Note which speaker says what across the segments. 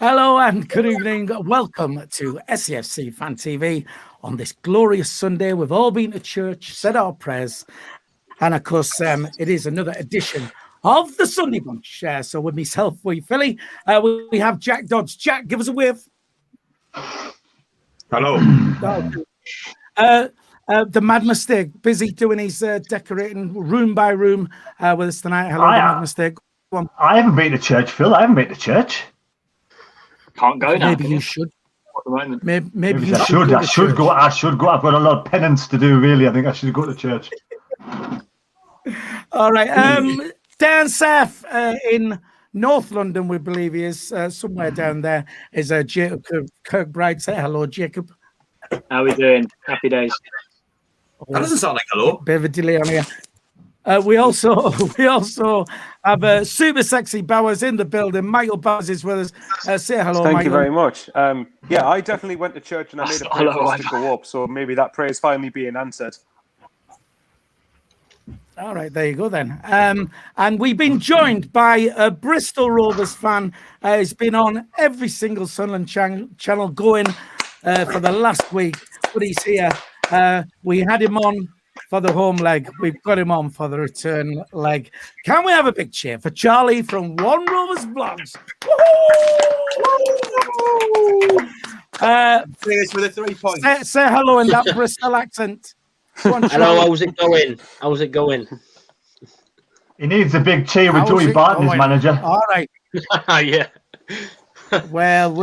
Speaker 1: Hello and good evening. Welcome to SAFC Fan TV on this glorious Sunday. We've all been to church, said our prayers, and of course, it is another edition of the Sunday Bunch. So with myself, Philly, we have Jack Dodds. Jack, give us a wave.
Speaker 2: Hello.
Speaker 1: The Mad Mistake, busy doing his decorating room by room with us tonight. Hello, the Mad Mistake.
Speaker 3: I haven't been to church, Phil. I haven't been to church.
Speaker 4: Can't go now.
Speaker 1: Maybe you should. Maybe you
Speaker 3: I should. I should go. I should go. I've got a lot of penance to do. Really, I think I should go to church.
Speaker 1: All right. Dan Seth in North London, we believe he is somewhere down there. Is Jacob Kirkbride? Say hello, Jacob.
Speaker 4: How are we doing? Happy days.
Speaker 2: That doesn't sound like hello.
Speaker 1: Bit of a delay on here. We also have super sexy Bowers in the building. Michael Bowers is with us. Say hello,
Speaker 5: Thank
Speaker 1: Michael.
Speaker 5: you very much. Yeah, I definitely went to church and I made a prayer for us to go up, so maybe that prayer is finally being answered.
Speaker 1: All right, there you go then. And we've been joined by a Bristol Rovers fan. He's been on every single Sunderland channel going for the last week, but he's here. We had him on for the home leg. We've got him on for the return leg. Can we have a big cheer for Charlie from One Rovers Vlogs?
Speaker 2: Players with the 3 points.
Speaker 1: Say hello in that Bristol accent. On,
Speaker 6: hello, how's it going? How's it going?
Speaker 3: He needs a big cheer with Joey Barton as manager.
Speaker 1: All right.
Speaker 6: Yeah.
Speaker 1: Well,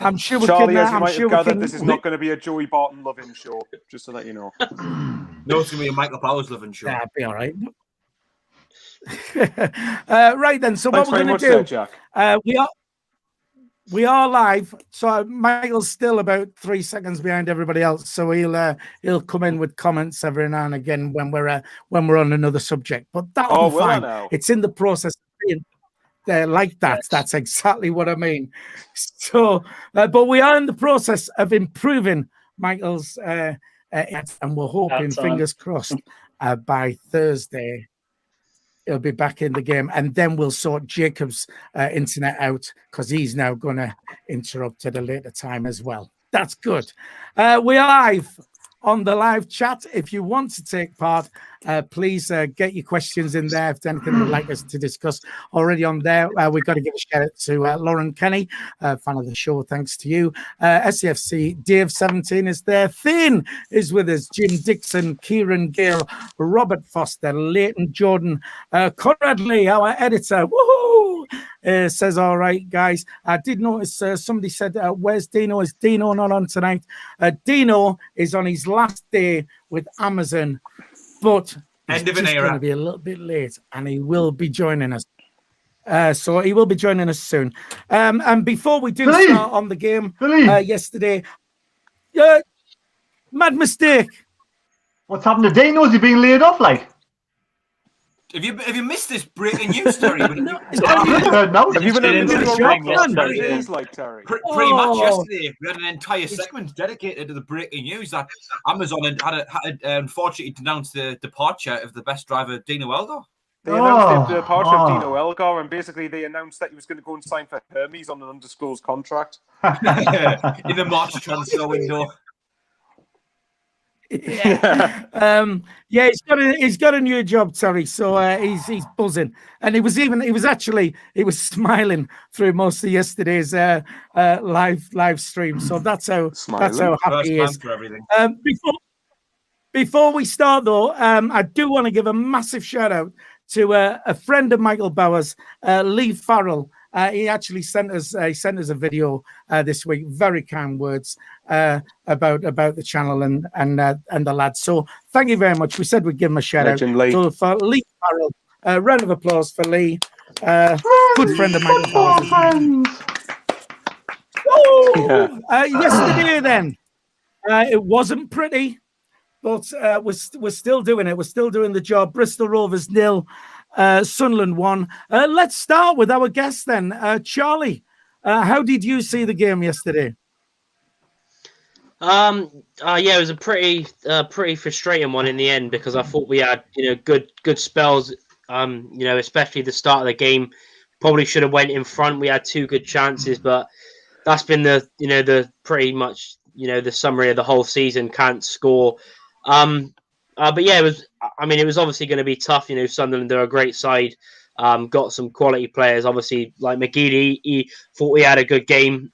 Speaker 1: I'm sure we
Speaker 5: Charlie,
Speaker 1: can.
Speaker 5: as you might have gathered, this is
Speaker 1: we,
Speaker 5: not going to be a Joey Barton loving show, just to let you know.
Speaker 2: No, it's going to be a Michael Powers loving show.
Speaker 1: That'd be all right. Right then. So
Speaker 5: Thanks
Speaker 1: what we're going to do?
Speaker 5: there, Jack.
Speaker 1: We are live. So Michael's still about 3 seconds behind everybody else. So he'll come in with comments every now and again when we're on another subject. But that'll be fine. It's in the process of being. Like that. Yes. That's exactly what I mean. So, but we are in the process of improving Michael's, and we're hoping, fingers crossed, by Thursday he'll be back in the game, and then we'll sort Jacob's internet out because he's now going to interrupt at a later time as well. That's good. We are live on the live chat. If you want to take part, please get your questions in there. If there's anything you'd like us to discuss already on there, we've got to give a shout out to Lauren Kenny, fan of the show. Thanks to you. SCFC Dave 17 is there. Thane is with us. Jim Dixon, Kieran Gale, Robert Foster, Leighton Jordan, Conrad Lee, our editor. Woohoo! Says, all right, guys. I did notice somebody said, where's Dino? Is Dino not on tonight? Dino is on his last day with Amazon, but
Speaker 2: end of an era.
Speaker 1: Going to be a little bit late, and he will be joining us. So he will be joining us soon. And before we do start on the game yesterday, Mad Mistake.
Speaker 3: What's happened to Dino? Has he been laid off, like?
Speaker 2: Have you missed this breaking news, Terry?
Speaker 5: Have you been in the like Terry?
Speaker 2: Pretty much yesterday, we had an entire segment dedicated to the breaking news that Amazon had unfortunately denounced the departure of the best driver, Dino Elgar.
Speaker 5: They announced the departure of Dino Elgar, and basically they announced that he was going to go and sign for Hermes on an undisclosed contract.
Speaker 2: In the March transfer window.
Speaker 1: Yeah, he's got a new job, Terry. So he's buzzing, and he was smiling through most of yesterday's live stream. So that's how happy he is. Before we start though, I do want to give a massive shout out to a friend of Michael Bowers, Lee Farrell. He actually sent us a video this week. Very kind words about the channel and the lads. So thank you very much. We said we'd give him a shout out. So for Lee Farrell, round of applause for Lee. Good friend of mine. Yesterday then, it wasn't pretty, but we're still doing it. We're still doing the job. Bristol Rovers 0. Sunderland 1. Let's start with our guest then. Charlie, how did you see the game yesterday?
Speaker 6: Yeah, it was a pretty frustrating one in the end because I thought we had good spells. Especially the start of the game, probably should have went in front. We had 2 good chances, but that's been the pretty much the summary of the whole season. Can't score. But yeah, it was obviously going to be tough. Sunderland, they're a great side. Got some quality players. Obviously, like McGeady, he thought he had a good game,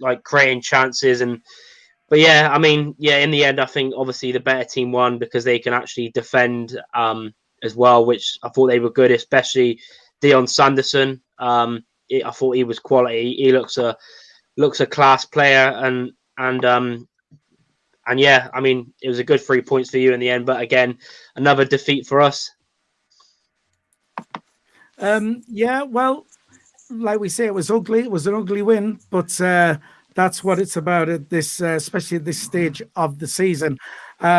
Speaker 6: like creating chances. But yeah, in the end, I think obviously the better team won because they can actually defend as well, which I thought they were good, especially Dion Sanderson. I thought he was quality. He looks a class player, and yeah, it was a good 3 points for you in the end. But again, another defeat for us.
Speaker 1: Yeah, well, like we say, it was ugly. It was an ugly win, but that's what it's about at this, especially at this stage of the season.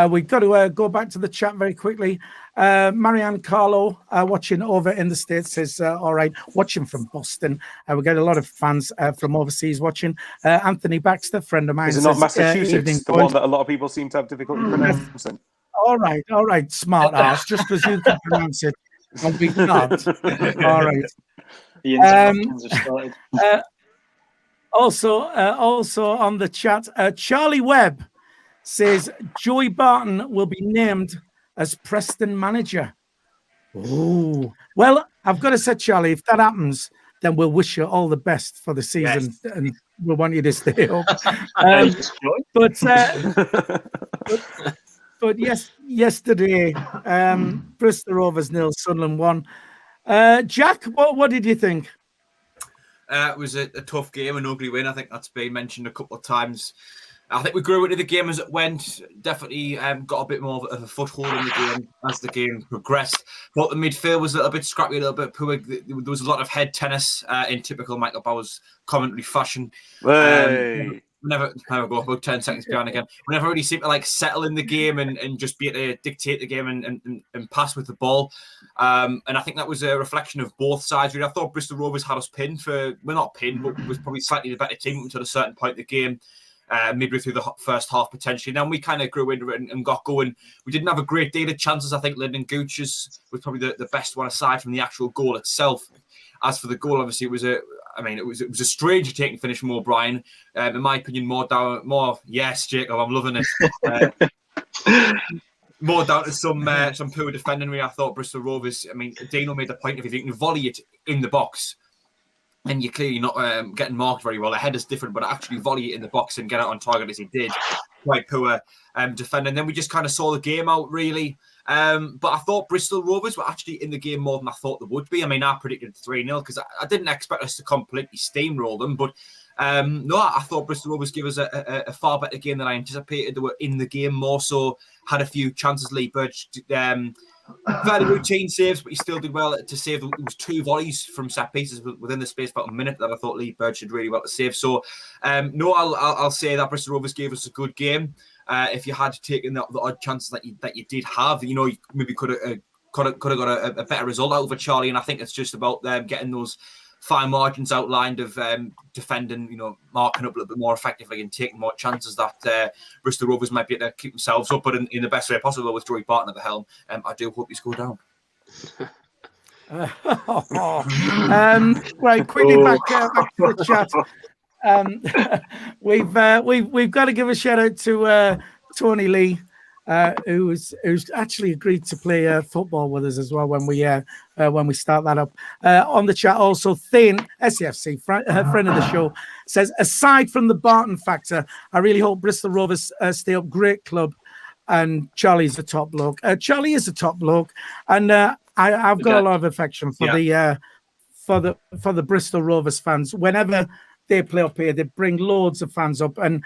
Speaker 1: We've got to go back to the chat very quickly. Marianne Carlo, watching over in the States, says, all right, watching from Boston. We get a lot of fans from overseas watching. Anthony Baxter, friend of mine.
Speaker 5: Is it not Massachusetts, the one that a lot of people seem to have difficulty pronouncing?
Speaker 1: All right, smart ass, just because you can pronounce it. And we can't. All right.
Speaker 4: The interruptions have started.
Speaker 1: Also on the chat, Charlie Webb says Joey Barton will be named as Preston manager. Oh, well, I've got to say, Charlie, if that happens, then we'll wish you all the best for the season, and we want you to stay up. But yes, yesterday, Bristol Rovers 0, Sunderland 1. Jack, what did you think?
Speaker 2: It was a tough game, an ugly win. I think that's been mentioned a couple of times. I think we grew into the game as it went. Definitely got a bit more of a foothold in the game as the game progressed. But the midfield was a little bit scrappy, a little bit poor. There was a lot of head tennis in typical Michael Bowers commentary fashion. Never go about 10 seconds behind again. We never really seemed to settle in the game and just be able to dictate the game and pass with the ball. And I think that was a reflection of both sides. Really, I thought Bristol Rovers had us pinned not pinned, but was probably slightly the better team until a certain point in the game. Midway through the first half, potentially. Then we kind of grew into it and got going. We didn't have a great deal of chances. I think Lyndon Gooch's was probably the best one aside from the actual goal itself. As for the goal, obviously, it was a strange taking finish from O'Brien. In my opinion, yes, Jacob, I'm loving it. More down to some poor defending. I thought Bristol Rovers. Dino made the point if you can volley it in the box, and you're clearly not getting marked very well. The header's different, but actually volley it in the box and get it on target as he did. Quite poor defending. Then we just kind of saw the game out, really. But I thought Bristol Rovers were actually in the game more than I thought they would be. I predicted 3-0 because I didn't expect us to completely steamroll them. But no, I thought Bristol Rovers gave us a far better game than I anticipated. They were in the game more so, had a few chances. Lee Birch fairly routine saves, but he still did well to save. There was 2 volleys from set pieces within the space about a minute that I thought Lee Birch did really well to save. So, no, I'll say that Bristol Rovers gave us a good game. If you had taken the odd chances that you did have, you maybe could have got a better result out of it, Charlie. And I think it's just about them getting those fine margins outlined of defending, marking up a little bit more effectively and taking more chances that Bristol Rovers might be able to keep themselves up, but in the best way possible with Joey Barton at the helm. I do hope he's go down.
Speaker 1: Right, quickly back to the chat. We've got to give a shout out to Tony Lee, who's actually agreed to play football with us as well when we start that up. On the chat also, Thane, SAFC, friend of the show, says, aside from the Barton factor, I really hope Bristol Rovers stay up. Great club, and Charlie's a top bloke. Charlie is a top bloke, and I've got a lot of affection for the Bristol Rovers fans. Whenever they play up here, they bring loads of fans up, and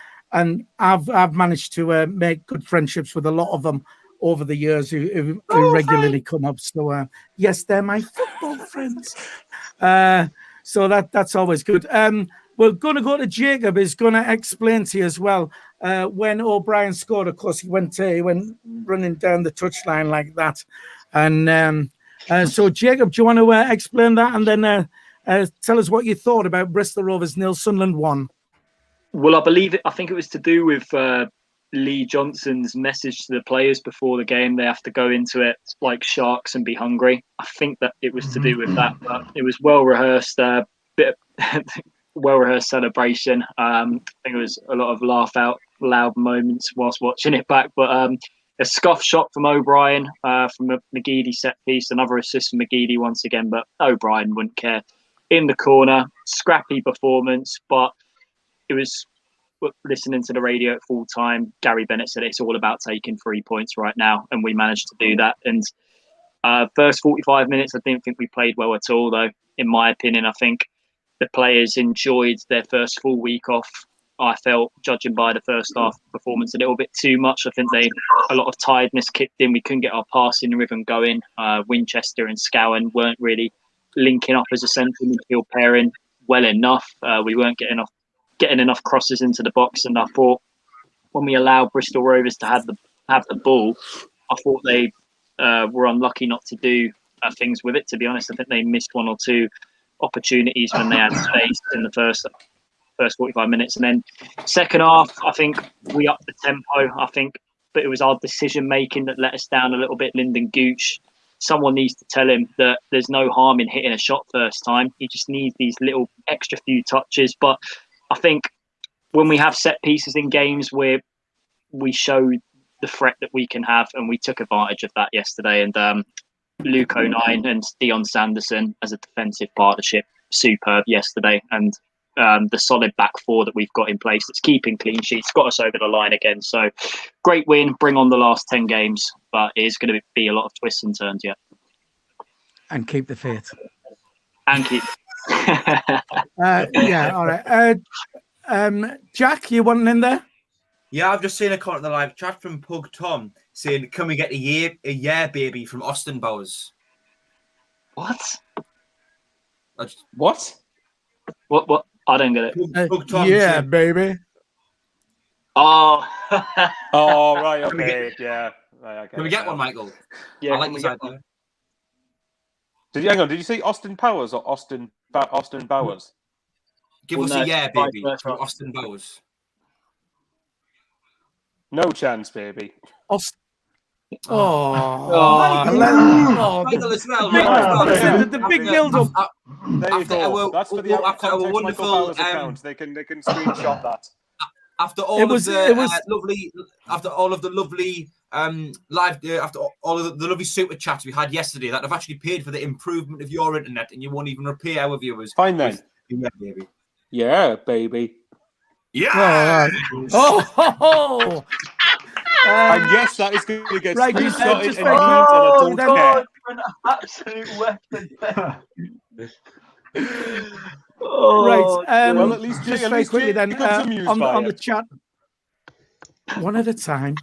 Speaker 1: I've managed to make good friendships with a lot of them over the years who regularly come up. So yes, they're my football friends. So that's always good. We're going to go to Jacob. He's going to explain to you as well. When O'Brien scored, of course, he went running down the touchline like that. And so, Jacob, do you want to explain that and then tell us what you thought about Bristol Rovers 0, Sunderland 1?
Speaker 4: Well, I think it was to do with Lee Johnson's message to the players before the game. They have to go into it like sharks and be hungry. I think that it was to do with that, but it was well-rehearsed, well-rehearsed celebration. I think it was a lot of laugh out loud moments whilst watching it back, but a scuff shot from O'Brien from a McGeady set piece, another assist from McGeady once again, but O'Brien wouldn't care. In the corner, scrappy performance, but it was listening to the radio at full time. Gary Bennett said it's all about taking 3 points right now, and we managed to do that. And first 45 minutes, I didn't think we played well at all, though. In my opinion, I think the players enjoyed their first full week off. I felt, judging by the first half performance, a little bit too much. I think a lot of tiredness kicked in. We couldn't get our passing rhythm going. Winchester and Scowen weren't really linking up as a central midfield pairing well enough. We weren't getting enough crosses into the box, and I thought when we allowed Bristol Rovers to have the ball, I thought they were unlucky not to do things with it. To be honest, I think they missed one or two opportunities when they had space in the first 45 minutes, and then second half, I think we upped the tempo. But it was our decision making that let us down a little bit. Lyndon Gooch, someone needs to tell him that there's no harm in hitting a shot first time. He just needs these little extra few touches. But I think when we have set pieces in games where we show the threat that we can have, and we took advantage of that yesterday. And Luke O'Nien and Dion Sanderson as a defensive partnership, superb yesterday. And the solid back four that we've got in place that's keeping clean sheets got us over the line again. So great win, bring on the last 10 games, but it is going to be a lot of twists and turns yet.
Speaker 1: And keep the faith.
Speaker 4: And keep.
Speaker 1: Yeah, all right. Jack, you wanting in there?
Speaker 2: Yeah, I've just seen a comment in the live chat from Pug Tom saying, "Can we get a yeah baby from Austin Bowers?"
Speaker 4: What?
Speaker 5: What?
Speaker 4: What? I don't get it.
Speaker 2: Pug Tom
Speaker 1: Yeah,
Speaker 2: saying,
Speaker 1: baby.
Speaker 4: Oh.
Speaker 5: Oh, right. Okay. Yeah. Right,
Speaker 2: "Can we get one, Michael?"
Speaker 4: Yeah,
Speaker 2: I like
Speaker 4: can we
Speaker 2: this
Speaker 4: get
Speaker 2: idea.
Speaker 5: Did you say Austin Powers or Austin Bowers?
Speaker 2: Give
Speaker 4: Well,
Speaker 2: us
Speaker 4: no,
Speaker 2: a yeah
Speaker 4: vice
Speaker 2: baby
Speaker 4: versa.
Speaker 2: from Austin Bowers.
Speaker 5: No chance, baby.
Speaker 1: Oh,
Speaker 2: Michael as well.
Speaker 1: the big build-up.
Speaker 5: There you go. That's for the
Speaker 2: after our
Speaker 5: Michael
Speaker 2: wonderful
Speaker 5: Powers account. They can screenshot that.
Speaker 2: After all of the lovely super chats we had yesterday that have actually paid for the improvement of your internet, and you won't even repay our viewers.
Speaker 5: Fine then.
Speaker 2: Yeah, baby.
Speaker 5: Yeah, baby.
Speaker 2: Yeah.
Speaker 5: And yes, that is going to get
Speaker 1: Right,
Speaker 5: screenshotted
Speaker 1: just
Speaker 5: and used, and I don't care.
Speaker 4: An absolute weapon.
Speaker 1: Right.
Speaker 5: Well, at least
Speaker 1: very quickly then on the chat. One at a time.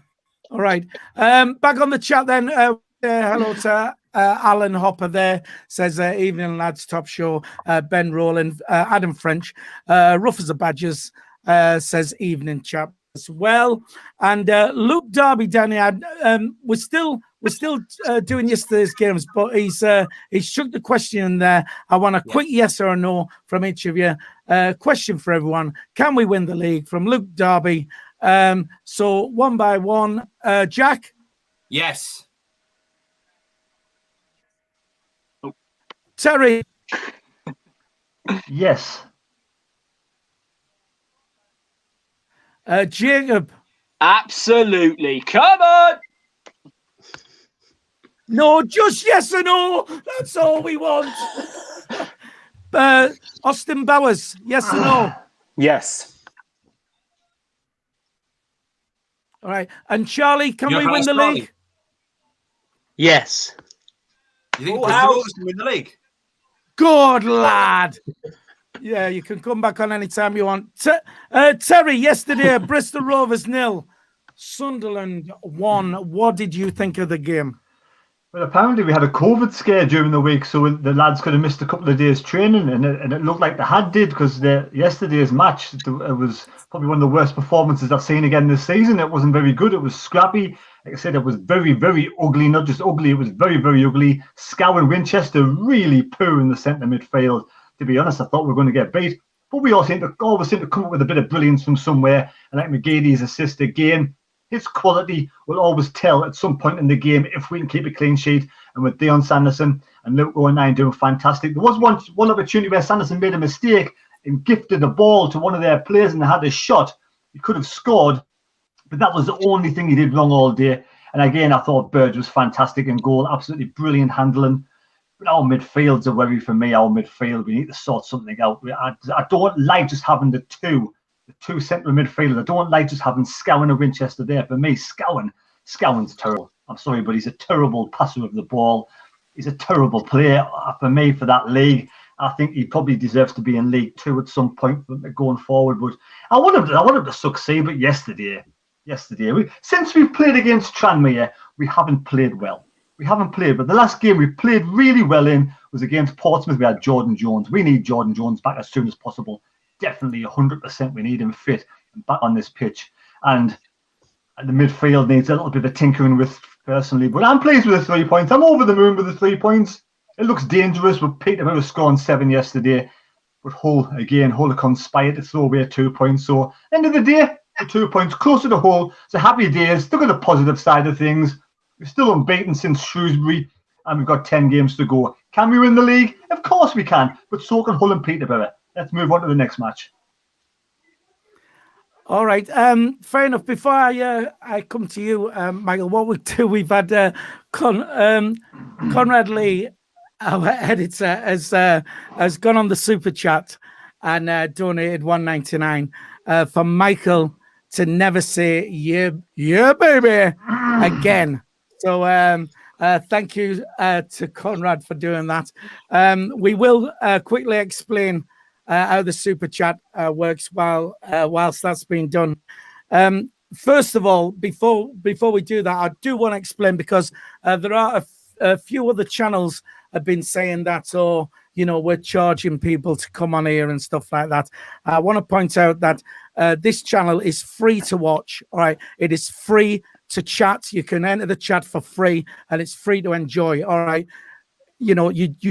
Speaker 1: All right. Back on the chat then. Hello to Alan Hopper there. Says, evening lads, top show. Ben Rowland, Adam French, rough as the Badgers, says evening chap as well. And Luke Darby, Danny, we're still doing yesterday's games, but he's chucked the question in there. I want a quick yes or no from each of you. Question for everyone: can we win the league? From Luke Darby. So one by one, Jack.
Speaker 2: Yes.
Speaker 1: Terry.
Speaker 3: Yes.
Speaker 1: Jacob.
Speaker 4: Absolutely. Come on.
Speaker 1: No, just yes or no. That's all we want. Austin Bowers, yes or no?
Speaker 5: Yes.
Speaker 1: All right. And Charlie, can we win the league?
Speaker 6: Yes.
Speaker 2: You think Bristol Rovers can win the league?
Speaker 1: Good lad. Yeah, you can come back on any time you want. Terry, yesterday, Bristol Rovers 0, Sunderland 1. What did you think of the game?
Speaker 3: Well, apparently we had a COVID scare during the week, so the lads could have missed a couple of days training, and it looked like they had did, because yesterday's match, it was probably one of the worst performances I've seen again this season. It wasn't very good. It was scrappy. Like I said, it was very, very ugly. Not just ugly, it was very, very ugly. Scow and Winchester really poor in the centre midfield. To be honest, I thought we were going to get beat, but we all always seem to come up with a bit of brilliance from somewhere. And like McGeady's assist again, his quality will always tell at some point in the game if we can keep a clean sheet. And with Dion Sanderson and Luke O'Neill doing fantastic. There was one opportunity where Sanderson made a mistake and gifted the ball to one of their players and they had a shot. He could have scored, but that was the only thing he did wrong all day. And again, I thought Burge was fantastic in goal, absolutely brilliant handling. But our midfield's a worry for me. Our midfield, we need to sort something out. I don't like just having the two central midfielders. I don't like just having Scowen and Winchester there. For me, Scowen's terrible. I'm sorry, but he's a terrible passer of the ball. He's a terrible player for me for that league. I think he probably deserves to be in League Two at some point going forward. But I want him to succeed. But yesterday, since we've played against Tranmere, we haven't played well. We haven't played, but the last game we played really well in was against Portsmouth. We had Jordan Jones. We need Jordan Jones back as soon as possible. Definitely 100%. We need him fit and back on this pitch. And the midfield needs a little bit of tinkering with personally. But I'm pleased with the 3 points. I'm over the moon with the 3 points. It looks dangerous with Peterborough scoring 7 yesterday. But Hull are conspired to throw away 2 points. So end of the day, the 2 points closer to Hull. So happy days. Look at the positive side of things. We're still unbeaten since Shrewsbury, and we've got 10 games to go. Can we win the league? Of course we can, but so can Hull and Peterborough. Let's move on to the next match.
Speaker 1: All right, fair enough. Before I come to you, Michael, what we do, we've had Conrad Lee, our editor, has gone on the super chat and donated $1.99 for Michael to never say yeah, baby again. So thank you to Conrad for doing that. We will quickly explain how the super chat works whilst that's being done. First of all, before we do that, I do want to explain because there are a few other channels have been saying that, we're charging people to come on here and stuff like that. I want to point out that this channel is free to watch. All right, it is free to chat. You can enter the chat for free, and it's free to enjoy. All right, you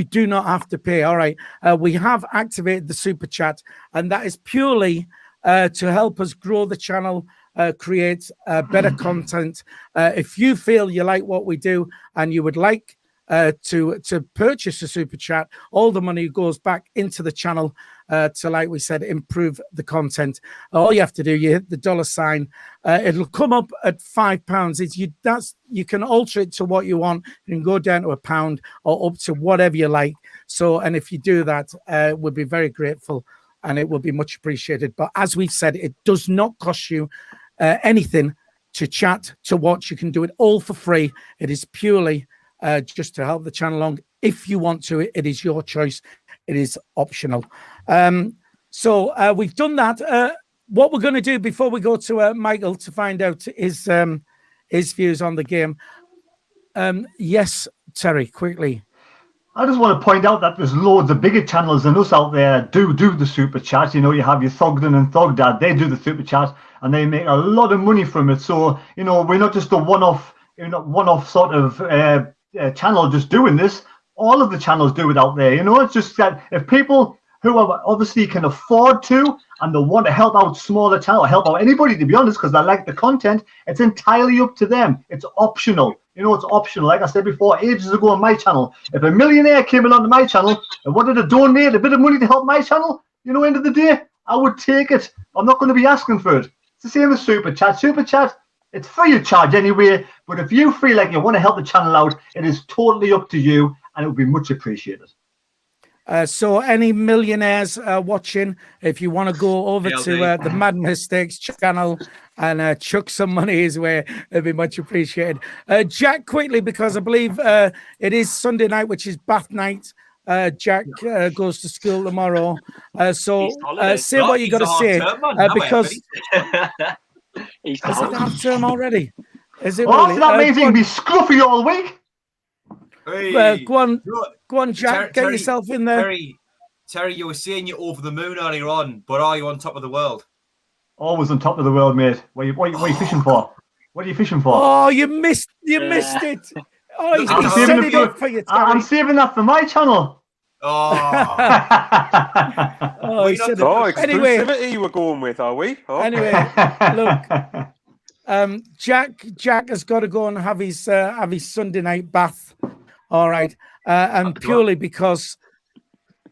Speaker 1: do not have to pay. All right, we have activated the super chat, and that is purely to help us grow the channel, create better content. If you feel you like what we do and you would like to purchase a super chat, all the money goes back into the channel to, like we said, improve the content. All you have to do, you hit the $sign. It'll come up at £5. You can alter it to what you want. You can go down to £1 or up to whatever you like. So, and if you do that, we'll be very grateful and it will be much appreciated. But as we've said, it does not cost you anything to chat, to watch. You can do it all for free. It is purely just to help the channel along. If you want to, it is your choice. It is optional. So we've done that. What we're going to do before we go to Michael to find out his views on the game. Yes, Terry, quickly.
Speaker 3: I just want to point out that there's loads of bigger channels than us out there that do the super chat. You have your Thogden and Thogdad. They do the super chat and they make a lot of money from it. So, we're not just a one-off sort of channel just doing this. All of the channels do it out there. It's just that if people who obviously can afford to and they want to help out smaller channels, help out anybody, to be honest, because they like the content, it's entirely up to them. It's optional. It's optional. Like I said before, ages ago on my channel, if a millionaire came along to my channel and wanted to donate a bit of money to help my channel, end of the day, I would take it. I'm not going to be asking for it. It's the same as super chat. Super chat, it's free of charge anyway, but if you feel like you want to help the channel out, it is totally up to you, and it would be much appreciated.
Speaker 1: So any millionaires watching, if you want to go over to the Mad Mistakes channel and chuck some money his way, it'd be much appreciated. Jack, quickly, because I believe it is Sunday night, which is bath night. Jack goes to school tomorrow. So say what you got to say. Because is it half term already? Is it really?
Speaker 3: That means he can be scruffy all week.
Speaker 2: Hey,
Speaker 1: go on, Jack. Get yourself in there.
Speaker 2: Terry, you were saying you're over the moon earlier on, but are you on top of the world?
Speaker 3: Always on top of the world, mate. What are you fishing for? What are you fishing for?
Speaker 1: Oh, you missed it. Oh, he's setting it up for you, Terry.
Speaker 3: I'm saving that for my channel.
Speaker 2: Oh,
Speaker 1: exclusivity
Speaker 5: we're going with, are we?
Speaker 1: Anyway, look. Jack has got to go and have his Sunday night bath. All right, and purely because,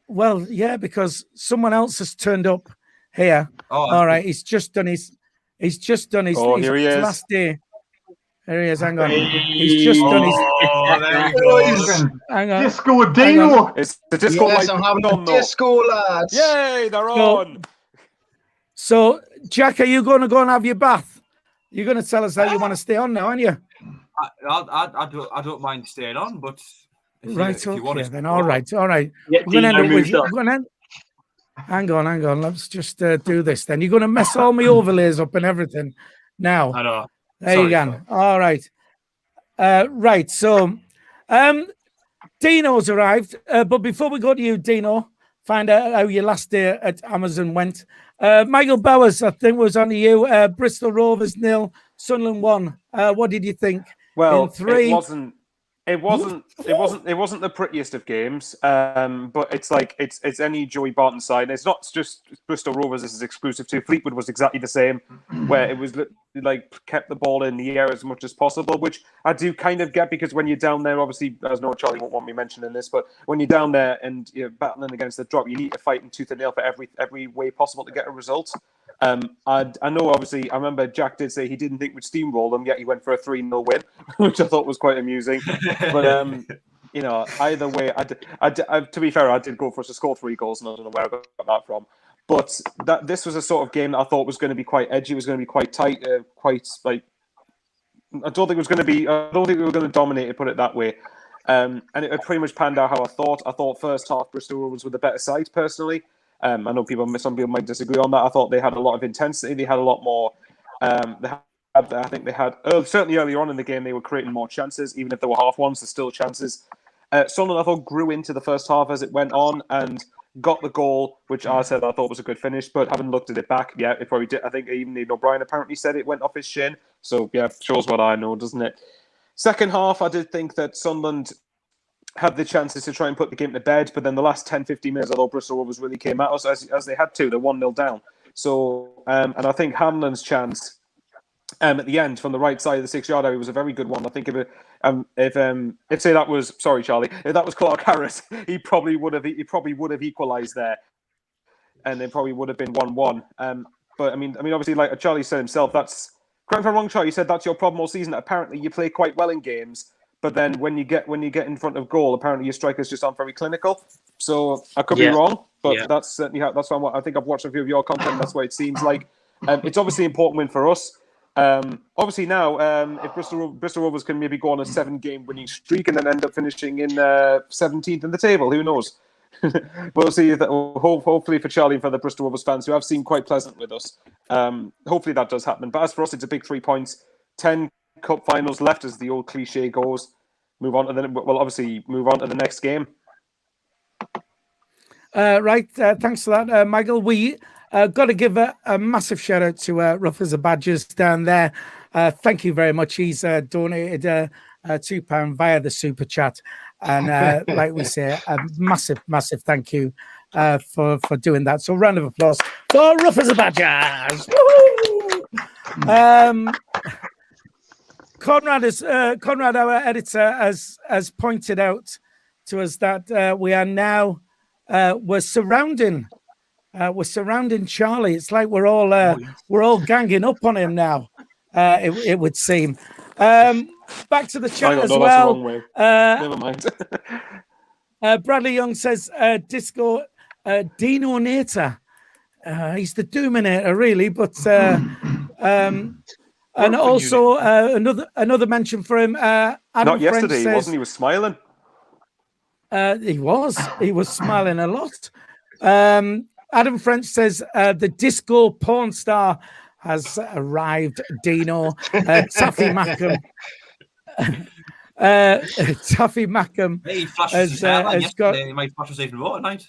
Speaker 1: well, yeah, because someone else has turned up here.
Speaker 2: Oh,
Speaker 1: all right, he's just done his
Speaker 5: Oh, here he is.
Speaker 1: last day. There he is. Hang on, he's just done his.
Speaker 2: Oh, there we go.
Speaker 1: Hang on.
Speaker 3: Disco Dino.
Speaker 5: It's the disco
Speaker 7: Yes,
Speaker 5: light
Speaker 7: I'm having
Speaker 5: on,
Speaker 7: a
Speaker 5: though.
Speaker 7: disco, lads.
Speaker 5: Yay, they're on.
Speaker 1: So, Jack, are you going to go and have your bath? You're going to tell us how you want to stay on now, aren't you?
Speaker 2: I don't mind staying on, but if you want to
Speaker 1: then. All right.
Speaker 4: Yeah,
Speaker 1: We're going to end
Speaker 4: Dino
Speaker 1: up with
Speaker 4: moved
Speaker 1: you.
Speaker 4: up.
Speaker 1: Hang on. Let's just do this then. You're going to mess all my overlays up and everything now.
Speaker 2: I know.
Speaker 1: There you go. All right. Right. So, Dino's arrived. But before we go to you, Dino, find out how your last day at Amazon went. Michael Bowers, I think, was on to you. Bristol Rovers 0, Sunderland 1. What did you think?
Speaker 5: Well,
Speaker 1: In 3.
Speaker 5: it wasn't the prettiest of games, but it's like it's any Joey Barton side. It's not just Bristol Rovers. This is exclusive to Fleetwood. Was exactly the same, where it was like kept the ball in the air as much as possible, which I do kind of get, because when you're down there, obviously, as no Charlie won't want me mentioning this, but when you're down there and you're battling against the drop, you need to fight in tooth and nail for every way possible to get a result. I know, obviously, I remember Jack did say he didn't think we'd steamroll them, yet he went for a 3-0 win, which I thought was quite amusing. But you know, either way, to be fair, I did go for us to score 3 goals, and I don't know where I got that from. But this was a sort of game that I thought was going to be quite edgy. It was going to be quite tight, quite like. I don't think we were going to dominate it. Put it that way. And it pretty much panned out how I thought. I thought first half Bristol Rovers were the better side, personally. I know some people might disagree on that. I thought they had a lot of intensity. They had a lot more. I think they had certainly earlier on in the game they were creating more chances, even if they were half ones. There's still chances. Sunderland, I thought, grew into the first half as it went on and got the goal, which I said I thought was a good finish. But having looked at it back, yeah, it probably did. I think even Ian O'Brien apparently said it went off his shin. So yeah, shows what I know, doesn't it? Second half, I did think that Sunderland had the chances to try and put the game to bed, but then the last 10-15 minutes, although Bristol Rovers really came at us as they had to, they're 1-0 down. So, and I think Hanlon's chance at the end from the right side of the 6-yard area was a very good one. I think if say that was, sorry Charlie, if that was Clark Harris, he probably would have equalised there, and it probably would have been 1-1. But I mean, obviously, like Charlie said himself, that's, correct me if I'm wrong, Charlie, you said that's your problem all season. Apparently, you play quite well in games. But then when you get in front of goal, apparently your strikers just aren't very clinical. So I could be wrong, but that's certainly that's why I think I've watched a few of your content. That's why it seems like it's obviously an important win for us. Obviously now, if Bristol Rovers can maybe go on a 7-game winning streak and then end up finishing in 17th in the table, who knows? We'll see. Hopefully for Charlie and for the Bristol Rovers fans who have seemed quite pleasant with us, hopefully that does happen. But as for us, it's a big 3 points, 10 cup finals left, as the old cliche goes. Move on to the next game.
Speaker 1: Right, thanks for that, Michael. We got to give a massive shout out to Rough as a Badgers down there. Thank you very much. He's donated £2 via the super chat, and like we say, a massive thank you for doing that. So, round of applause for Rough as a Badgers. Woo-hoo! Conrad, our editor, has pointed out to us that we are now we're surrounding Charlie. It's like we're all ganging up on him now. It would seem. Back to the chat as well.
Speaker 5: Never mind.
Speaker 1: Bradley Young says Disco Denonator. He's the Doominator, really, but. And also another mention for him. Adam
Speaker 5: Not yesterday,
Speaker 1: French says,
Speaker 5: wasn't he? Was smiling.
Speaker 1: He was smiling a lot. Adam French says the disco porn star has arrived. Dino Taffy Mackham. Taffy Mackham has got.
Speaker 2: He might flash us even more tonight.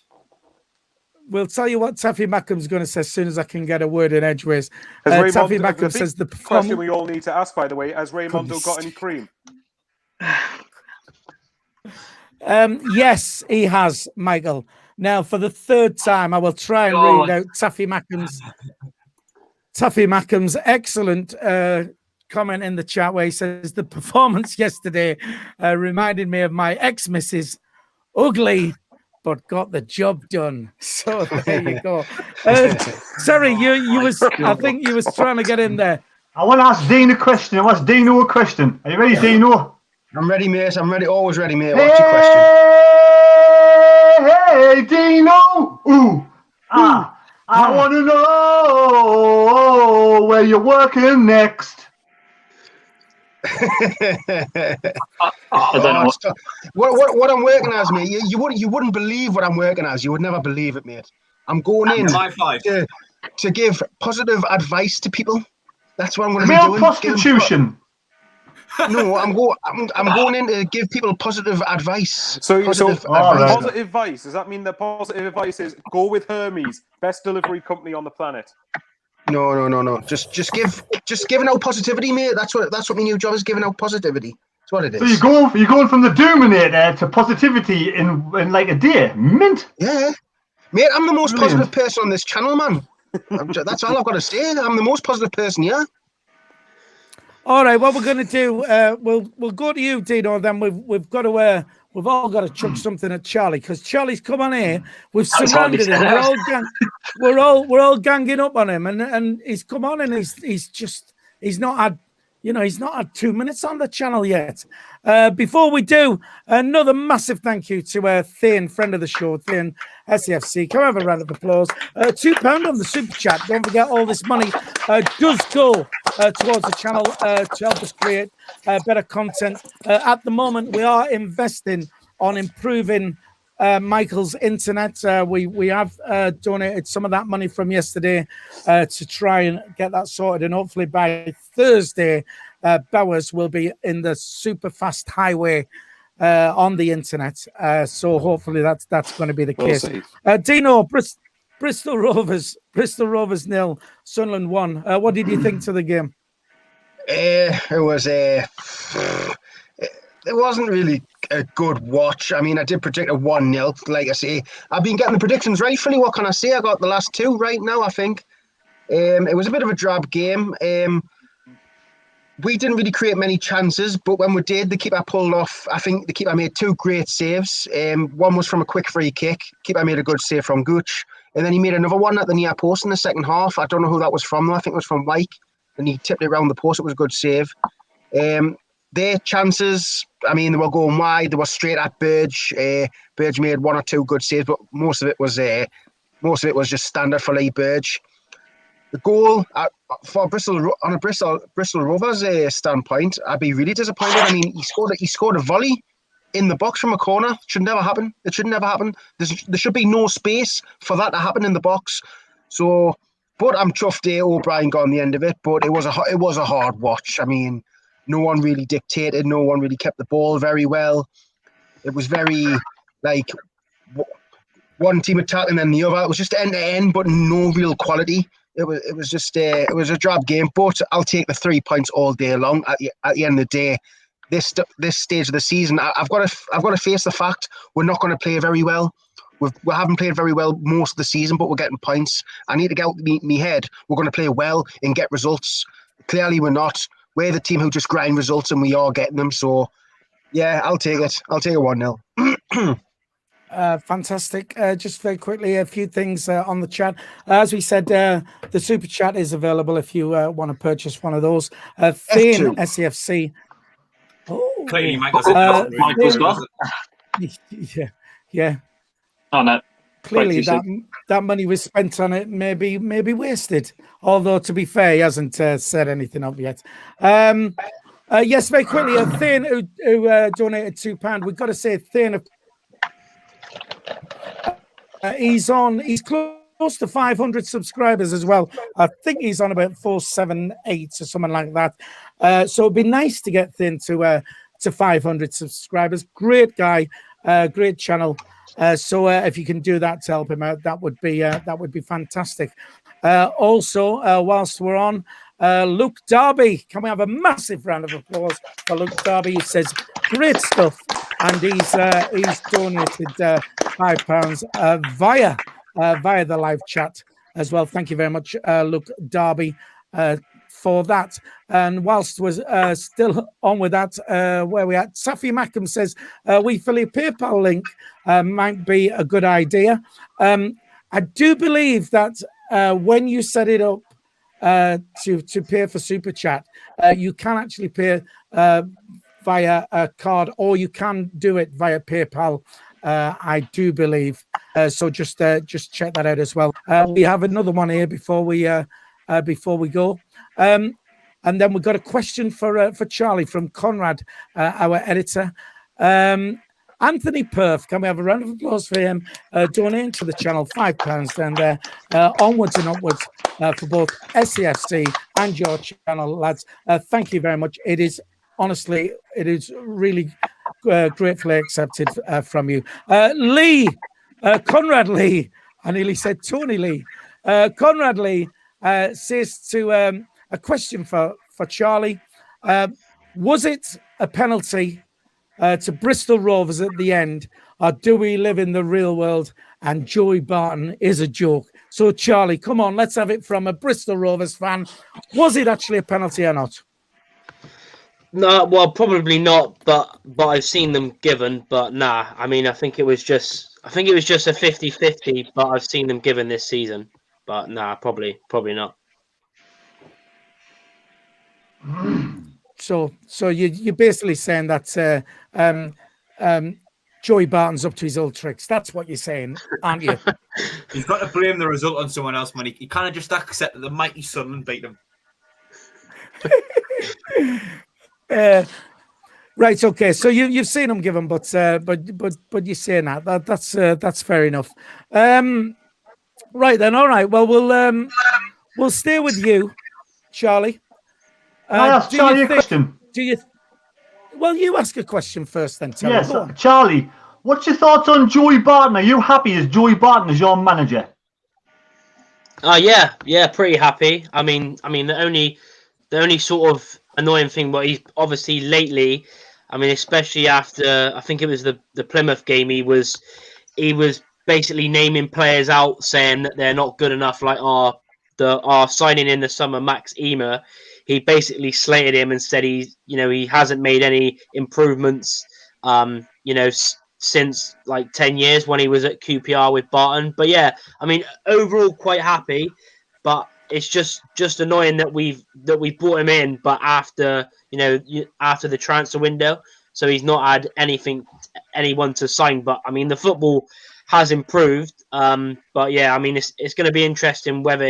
Speaker 1: We'll tell you what Taffy Mackham's going to say as soon as I can get a word in edgeways. Taffy Mackham says the
Speaker 5: question we all need to ask, by the way, has Raymondo got any cream?
Speaker 1: Yes, he has, Michael. Now, for the third time, I will try and read out Taffy Mackham's excellent comment in the chat where he says the performance yesterday reminded me of my ex-missus. Ugly, but got the job done. So there you go. Sorry, you was. I think you was trying to get in there.
Speaker 3: I want to ask Dean a question. I want to ask Dino a question. Are you ready, Dino?
Speaker 7: I'm ready, mate. I'm ready. Always ready, mate. What's your question?
Speaker 3: Hey, Dino. Ooh. I want to know where you're working next.
Speaker 4: I don't know.
Speaker 7: What I'm working as, mate. You wouldn't believe what I'm working as. You would never believe it, mate. I'm going in
Speaker 2: High five.
Speaker 7: to give positive advice to people. That's what I'm going to be
Speaker 3: Male
Speaker 7: doing.
Speaker 3: prostitution.
Speaker 7: No, I'm going in to give people positive advice.
Speaker 5: So
Speaker 7: Positive
Speaker 3: right.
Speaker 5: positive advice. Does that mean that positive advice is go with Hermes, best delivery company on the planet?
Speaker 7: No. Just giving out positivity, mate. That's what my new job is, giving out positivity. That's what it is.
Speaker 3: So you're going from the Doominator to positivity in like a day. Mint.
Speaker 7: Yeah, mate. I'm the most
Speaker 3: Brilliant.
Speaker 7: positive person on this channel, man. That's all I've got to say. I'm the most positive person here.
Speaker 1: All right, what we're going to do, we'll go to you, Dino. Then we've got to we've all got to chuck something at Charlie because Charlie's come on here. We've surrounded him. We're all ganging up on him, and he's come on and he's not had 2 minutes on the channel yet. Before we do, another massive thank you to Thane, friend of the show, Thane SAFC. Can I have a round of applause? £2 on the super chat. Don't forget, all this money does go towards the channel to help us create better content. At the moment, we are investing on improving Michael's internet. We have donated some of that money from yesterday to try and get that sorted, and hopefully by Thursday, Bowers will be in the super fast highway on the internet. So hopefully that's going to be the case. Dino, Bristol Rovers 0, Sunderland 1. What did you think to the game?
Speaker 7: It wasn't really a good watch. I mean, I did predict a 1-0. Like I say, I've been getting the predictions rightfully. What can I say? I got the last two right now, I think. It was a bit of a drab game. We didn't really create many chances, but when we did, the keeper pulled off. I think the keeper made two great saves. One was from a quick free kick. Keeper made a good save from Gooch. And then he made another one at the near post in the second half. I don't know who that was from, though. I think it was from Wyke. And he tipped it around the post. It was a good save. Their chances, I mean, they were going wide. They were straight at Burge. Burge made one or two good saves, but most of it was just standard for Lee Burge. The goal for Bristol on a Bristol Rovers standpoint, I'd be really disappointed. I mean, he scored a volley in the box from a corner. Should never happen. It should never happen. There should be no space for that to happen in the box. So, but I'm chuffed O'Brien got on the end of it. But it was a hard watch. I mean, no one really dictated. No one really kept the ball very well. It was very like one team attacking and then the other. It was just end to end, but no real quality. It was just a drab game. But I'll take the 3 points all day long. At the end of the day, this stage of the season, I've got to face the fact we're not going to play very well. We haven't played very well most of the season, but we're getting points. I need to get out me head. We're going to play well and get results. Clearly, we're not. We're the team who just grind results, and we are getting them. So, yeah, I'll take it. I'll take a 1-0.
Speaker 1: Fantastic. Just very quickly, a few things on the chat. As we said, the super chat is available if you want to purchase one of those. Thane SAFC. Oh,
Speaker 2: Clearly,
Speaker 4: Michael's got.
Speaker 1: Yeah.
Speaker 4: Oh no.
Speaker 1: Clearly, that money was spent on it, maybe wasted. Although, to be fair, he hasn't said anything up yet. Yes, very quickly, Thane who donated £2. We've got to say, Thane, he's close to 500 subscribers as well. I think he's on about 478 or something like that. So it'd be nice to get Thane to 500 subscribers. Great guy, great channel. So if you can do that to help him out, that would be fantastic. Also, whilst we're on, Luke Darby, can we have a massive round of applause for Luke Darby? He says great stuff, and he's donated £5 via the live chat as well. Thank you very much, Luke Darby. for that. And whilst we're still on with that, where we at? Safi Mackham says, we feel a PayPal link might be a good idea. I do believe that when you set it up to pay for Super Chat, you can actually pay via a card, or you can do it via PayPal. I do believe. So just check that out as well. We have another one here before we go. And then we've got a question for Charlie from Conrad, our editor. Anthony Perth, can we have a round of applause for him donating to the channel, £5 down there. Onwards and upwards for both SAFC and your channel, lads. Thank you very much. It is honestly, it is really gratefully accepted from you. Lee, Conrad Lee, I nearly said Tony Lee. Conrad Lee says to a question for Charlie. Was it a penalty to Bristol Rovers at the end, or do we live in the real world and Joey Barton is a joke? So, Charlie, come on, let's have it from a Bristol Rovers fan. Was it actually a penalty or not?
Speaker 6: No, well, probably not, but I've seen them given, but nah. I mean, I think it was just a 50-50, but I've seen them given this season. But nah, probably not.
Speaker 1: So you're basically saying that Joey Barton's up to his old tricks. That's what you're saying, aren't you?
Speaker 2: He's got to blame the result on someone else, man. He can't just accept that the mighty Sunderland beat him.
Speaker 1: Right. Okay. So you've seen him give him, but you're saying that's fair enough. Right then. All right. Well, we'll stay with you, Charlie.
Speaker 3: Can I ask Charlie a question?
Speaker 1: Well, you ask a question first, then. Terry.
Speaker 3: Yes, Charlie. What's your thoughts on Joey Barton? Are you happy as Joey Barton as your manager?
Speaker 6: Yeah, pretty happy. I mean, the only sort of annoying thing, but he's obviously lately, I mean, especially after I think it was the Plymouth game, he was basically naming players out, saying that they're not good enough, like our signing in the summer, Max Emer. He basically slated him and said he hasn't made any improvements, since like 10 years when he was at QPR with Barton. But yeah, I mean, overall quite happy, but it's just annoying that we brought him in, but after the transfer window, so he's not had anyone to sign. But I mean, the football has improved. But yeah, I mean, it's going to be interesting whether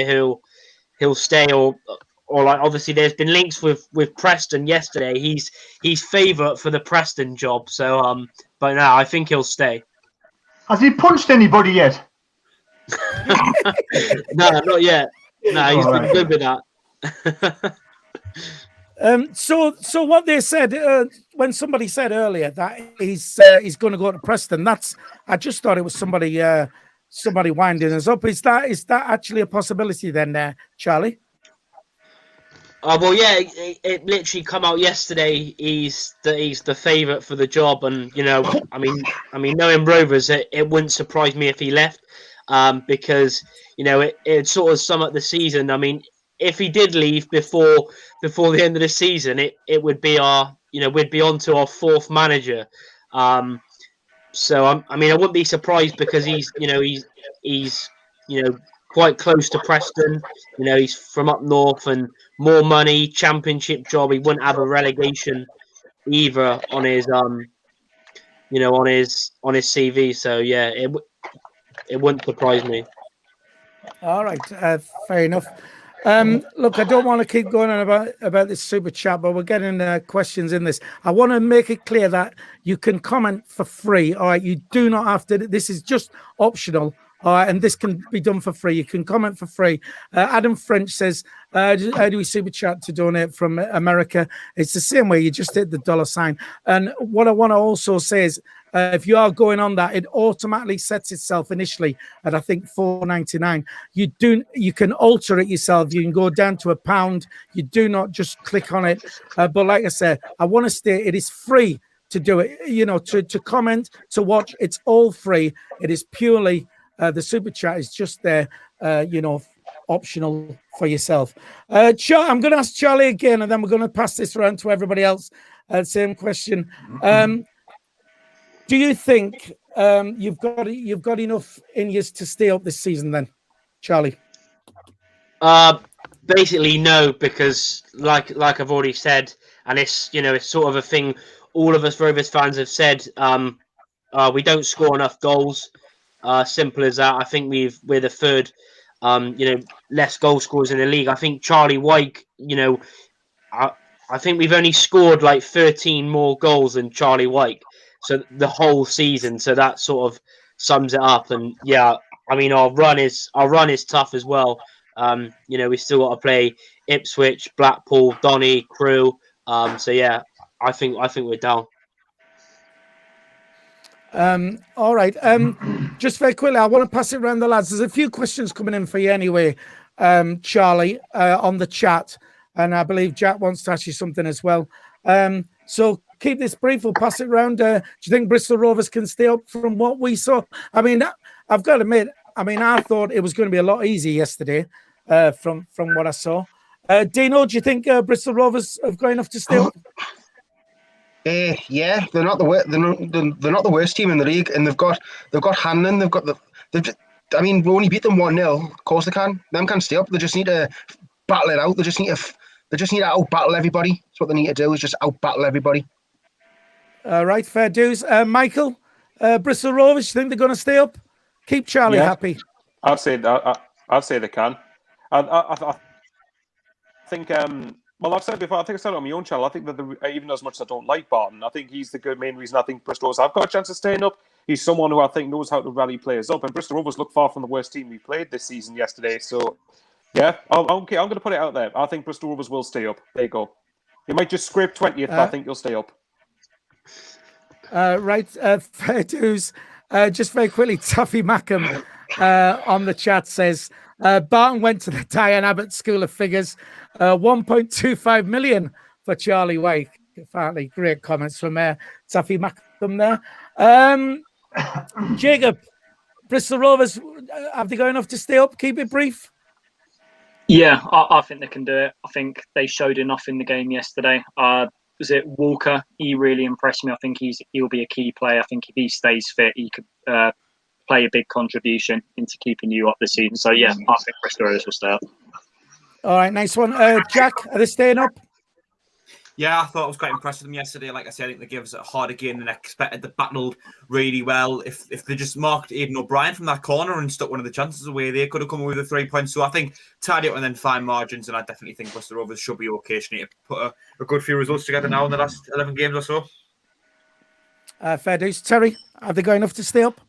Speaker 6: he'll stay or like, obviously there's been links with Preston yesterday. He's favourite for the Preston job. So but no, I think he'll stay.
Speaker 3: Has he punched anybody yet?
Speaker 6: No, not yet. No, he's been good with that.
Speaker 1: So what they said when somebody said earlier that he's going to go to Preston, I just thought it was somebody winding us up. Is that actually a possibility then, Charlie?
Speaker 6: Well, yeah, it literally come out yesterday. He's the favourite for the job, and I mean, knowing Rovers, it wouldn't surprise me if he left, because it sort of sum up the season. I mean, if he did leave before the end of the season, it would be we'd be on to our fourth manager. So I mean, I wouldn't be surprised because he's quite close to Preston. He's from up north and more money, championship job. He wouldn't have a relegation either on his on his CV. So yeah, it wouldn't surprise me.
Speaker 1: All right, fair enough. Look, I don't want to keep going on about this super chat, but we're getting questions in this. I want to make it clear that you can comment for free. All right, you do not have to. This is just optional. And this can be done for free. You can comment for free. Adam French says, how do we super chat to donate from America? It's the same way. You just hit the $sign. And what I want to also say is, if you are going on that, it automatically sets itself initially at, I think, $4.99. You can alter it yourself. You can go down to £1. You do not just click on it. But like I said, I want to state it is free to do it. To comment, to watch, it's all free. It is purely the super chat is just there, optional for yourself. I'm going to ask Charlie again, and then we're going to pass this around to everybody else. Same question. Do you think you've got enough in you to stay up this season then, Charlie?
Speaker 6: Basically no, because like I've already said, and it's it's sort of a thing all of us Rovers fans have said. We don't score enough goals. Simple as that. I think we're the third, less goal scorers in the league. I think Charlie Wyke, I think we've only scored like 13 more goals than Charlie Wyke, so the whole season. So that sort of sums it up. And yeah, I mean our run is tough as well. We still got to play Ipswich, Blackpool, Donny, Crewe. So yeah, I think we're down.
Speaker 1: All right. Just very quickly, I want to pass it around the lads. There's a few questions coming in for you anyway, Charlie, on the chat, and I believe Jack wants to ask you something as well. So keep this brief. We'll pass it around. Do you think Bristol Rovers can stay up from what we saw? I mean, I've got to admit, I thought it was going to be a lot easier yesterday from what I saw. Dino, do you think Bristol Rovers have got enough to stay up?
Speaker 7: Yeah, they're not the worst team in the league, and they've got Hanlon. We only beat them 1-0. Of course they can. Them can stay up. They just need to battle it out. They just need to out battle everybody. That's what they need to do. Is just out battle everybody.
Speaker 1: Right, fair dues. Michael, Bristol Rovers, you think they're going to stay up? Keep Charlie happy.
Speaker 5: I'd say they can. I think. Well, I've said before, I think I said it on my own channel, I think that even as much as I don't like Barton, I think he's the main reason I think Bristol Rovers have got a chance of staying up. He's someone who I think knows how to rally players up, and Bristol Rovers look far from the worst team we played this season yesterday. So, yeah, I'm going to put it out there. I think Bristol Rovers will stay up. There you go. You might just scrape 20th, but I think you'll stay up.
Speaker 1: Right, fair dues. Just very quickly, Taffy Mackham on the chat says, Barton went to the Diane Abbott School of Figures. 1.25 million for Charlie Wyke. Apparently, great comments from Taffy Mackham there. Jacob, Bristol Rovers, have they got enough to stay up? Keep it brief.
Speaker 4: Yeah, I think they can do it. I think they showed enough in the game yesterday. Was it Walker? He really impressed me. I think he'll be a key player. I think if he stays fit, he could play a big contribution into keeping you up this season. So yeah, I think Bristol Rovers will stay up.
Speaker 1: All right, nice one. Jack, are they staying up?
Speaker 2: Yeah, I thought I was quite impressed with them yesterday. Like I said, I think they gave us a harder game than expected. They battled really well. If they just marked Aidan O'Brien from that corner and stuck one of the chances away, they could have come away with the 3 points. So I think tidy up and then fine margins, and I definitely think Bristol Rovers should be okay. They need to put a good few results together now in the last 11 games or so.
Speaker 1: Fair dues. Terry, have they got enough to stay up?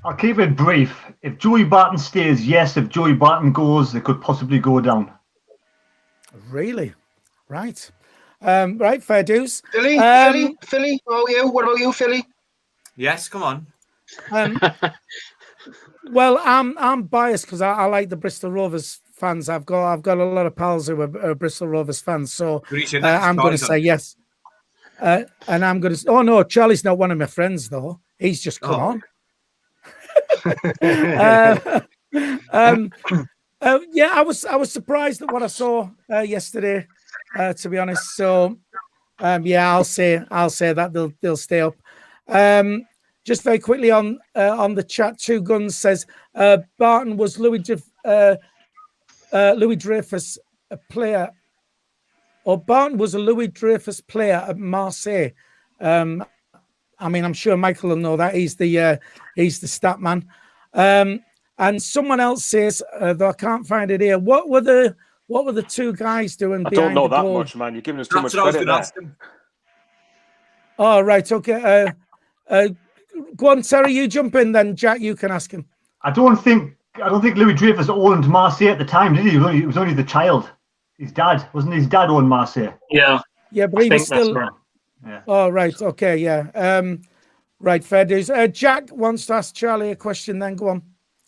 Speaker 3: I'll keep it brief. If Joey Barton stays, yes. If Joey Barton goes, they could possibly go down.
Speaker 1: Really? Right. Right, fair dues.
Speaker 7: Philly. What about you, Philly?
Speaker 2: Yes, come on.
Speaker 1: Well, I'm biased because I like the Bristol Rovers fans. I've got a lot of pals who are Bristol Rovers fans, so I'm going to say yes. And I'm going to. Oh no, Charlie's not one of my friends though. He's just come on. Yeah, I was surprised at what I saw yesterday, to be honest. So, yeah, I'll say that they'll stay up. Just very quickly on the chat, Two Guns says Barton was Louis Dreyfus a player, or Barton was a Louis Dreyfus player at Marseille. I mean, I'm sure Michael will know that he's the stat man. And someone else says, though I can't find it here, what were the two guys doing behind the goal?
Speaker 5: I don't know that much, man. You're giving us too much credit there.
Speaker 1: Oh, right, okay. Go on, Terry, you jump in then. Jack, you can ask him.
Speaker 3: I don't think Louis Dreyfus owned Marseille at the time, did he? He was only the child. His dad owned Marseille.
Speaker 4: Yeah.
Speaker 1: Yeah, but he was still.
Speaker 4: Right.
Speaker 3: Yeah.
Speaker 1: Oh, right. Okay. Yeah. Right. Fair dues. Jack wants to ask Charlie a question. Then go on.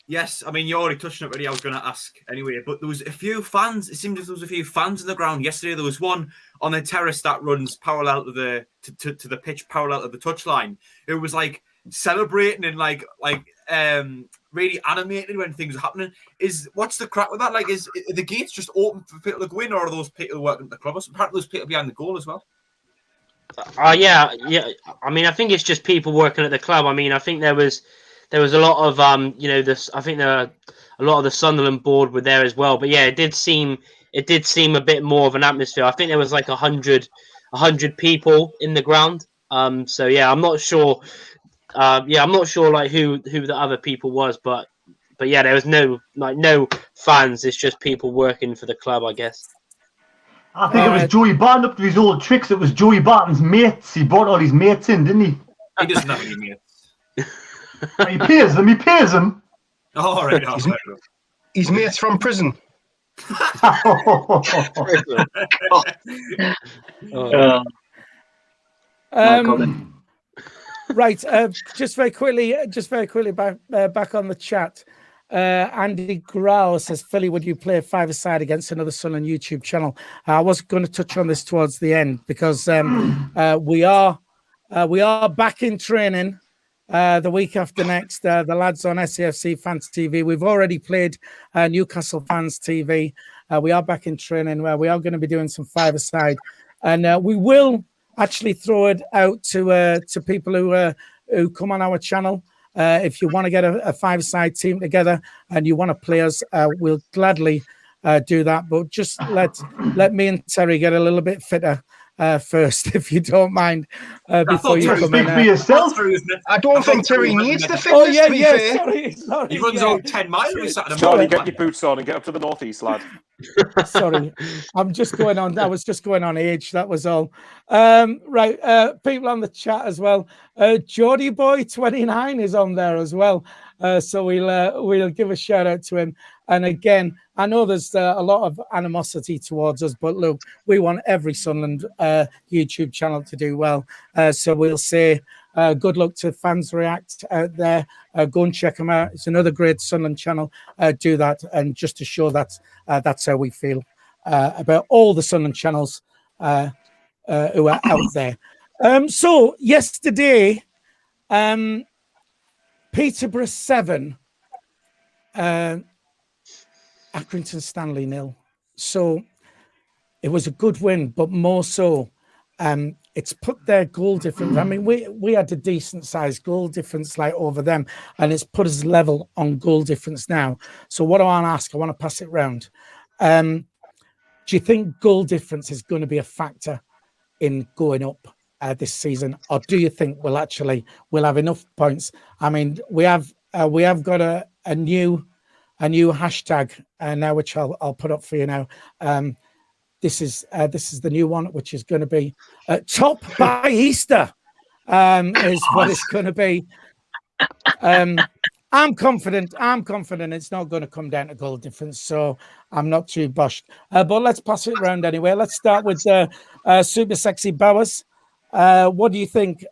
Speaker 2: Yes, I mean you already touched on it already. I was going to ask anyway, but there was a few fans. It seemed as there was a few fans in the ground yesterday. There was one on the terrace that runs parallel to the to the pitch, parallel to the touchline. It was like celebrating and like really animated when things are happening. What's the crack with that? Like, is the gates just open for people to go in, or are those people working at the club? Apparently, those people behind the goal as well.
Speaker 6: Yeah. I mean, I think it's just people working at the club. I mean, I think there was a lot of this. I think a lot of the Sunderland board were there as well. But yeah, it did seem a bit more of an atmosphere. I think there was like 100 people in the ground. So yeah, I'm not sure. I'm not sure like who the other people was, but yeah, there was no fans. It's just people working for the club, I guess.
Speaker 3: I think it was Joey Barton up to his old tricks. It was Joey Barton's mates. He brought all his mates in, didn't he?
Speaker 2: He doesn't have any mates.
Speaker 3: He pays them. He pays them.
Speaker 2: All right.
Speaker 7: His mates from prison.
Speaker 1: Right, just very quickly, back on the chat. Andy Grau says, Philly, would you play a five-a-side against another Sunderland YouTube channel? I was going to touch on this towards the end because we are back in training the week after next. The lads on SAFC Fan TV. We've already played Newcastle Fans TV. We are back in training where we are going to be doing some five-a-side, and we will actually throw it out to people who come on our channel. If you want to get a five-side team together and you want to play us, we'll gladly do that. But just let me and Terry get a little bit fitter first, if you don't mind. Before you come in.
Speaker 3: For yourself.
Speaker 7: I don't think Terry needs the fitness.
Speaker 1: Oh yeah,
Speaker 7: to be fair.
Speaker 1: Sorry.
Speaker 2: He runs on 10 miles every Saturday
Speaker 5: Charlie,
Speaker 2: morning.
Speaker 5: get your boots on and get up to the northeast, lad.
Speaker 1: Sorry, I'm just going on. I was just going on age. That was all. Right, people on the chat as well. Geordie Boy 29 is on there as well. So we'll give a shout out to him. And again, I know there's a lot of animosity towards us, but look, we want every Sunderland YouTube channel to do well. So we'll say good luck to Fans React out there. Go and check them out. It's another great Sunderland channel. Do that, and just to show that that's how we feel about all the Sunderland channels who are out there. So yesterday, Peterborough 7, Accrington Stanley 0. So it was a good win, but more so, it's put their goal difference. I mean, we had a decent sized goal difference like over them, and it's put us level on goal difference now. So what I want to ask, I want to pass it round. Do you think goal difference is going to be a factor in going up this season, or do you think we'll have enough points? I mean, we have got a new hashtag now, which I'll put up for you now. This is the new one, which is going to be top by Easter, is what it's going to be. I'm confident it's not going to come down to goal difference, so I'm not too bushed. But let's pass it around anyway. Let's start with Super Sexy Bowers. What do you think?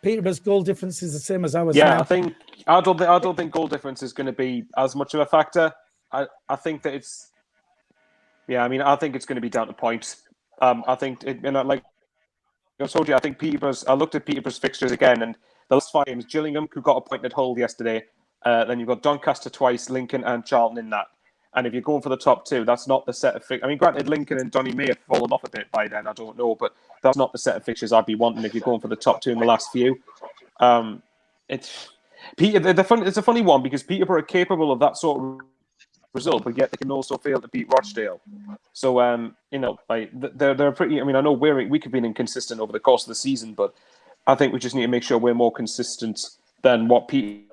Speaker 1: Peterborough's goal difference is the same as ours.
Speaker 5: Yeah,
Speaker 1: now.
Speaker 5: I don't think goal difference is going to be as much of a factor. I think that it's. Yeah, I mean, I think it's going to be down to points. I think, like I told you, I think Peterborough's. I looked at Peterborough's fixtures again, and the last 5 games: Gillingham, who got a point at Hull yesterday. Then you've got Doncaster twice, Lincoln and Charlton in that. And if you're going for the top 2, that's not the set of fixtures. I mean, granted, Lincoln and Donny may have fallen off a bit by then. I don't know, but that's not the set of fixtures I'd be wanting if you're going for the top 2 in the last few. It's a funny one because Peterborough are capable of that sort of result, but yet they can also fail to beat Rochdale. So, like they're pretty. I mean, I know we could be inconsistent over the course of the season, but I think we just need to make sure we're more consistent than what Peterborough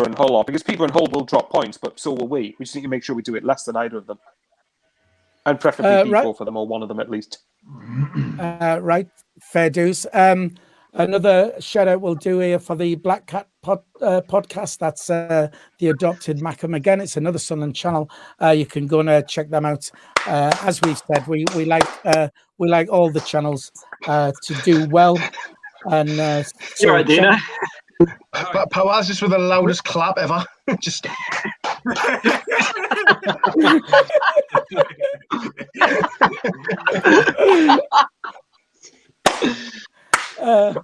Speaker 5: and Hull are, because Peterborough and Hull will drop points, but so will we. We just need to make sure we do it less than either of them, and preferably beat both of them or one of them at least.
Speaker 1: Right, fair dues. Another shout out we'll do here for the Black Cat podcast. That's the Adopted Macam. Again, it's another Sunderland channel. You can go and check them out. As we've said, we like all the channels to do well. And
Speaker 4: you're right, Dina.
Speaker 7: But Powers just with the loudest clap ever. Just.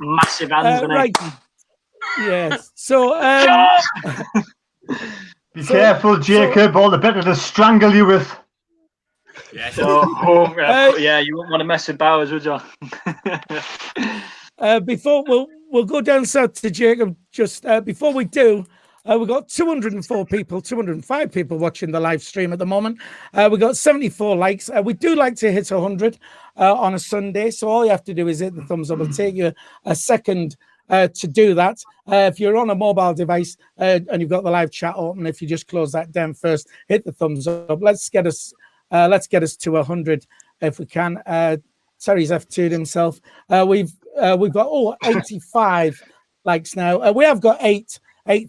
Speaker 4: Massive hands,
Speaker 1: right. Yes. So
Speaker 3: be careful, Jacob, or the better to strangle you with.
Speaker 2: Yes.
Speaker 4: Yeah, you wouldn't want to mess with Bowers, would you?
Speaker 1: Before we'll go down south to Jacob. Just before we do, we've got 204 people, 205 people watching the live stream at the moment. We've got 74 likes. We do like to hit 100 on a Sunday, so all you have to do is hit the thumbs up. It'll take you a second to do that. If you're on a mobile device and you've got the live chat open, if you just close that down first, hit the thumbs up. Let's get us to 100 if we can. Terry's F2'd himself. We've got 85 likes now. We have got eight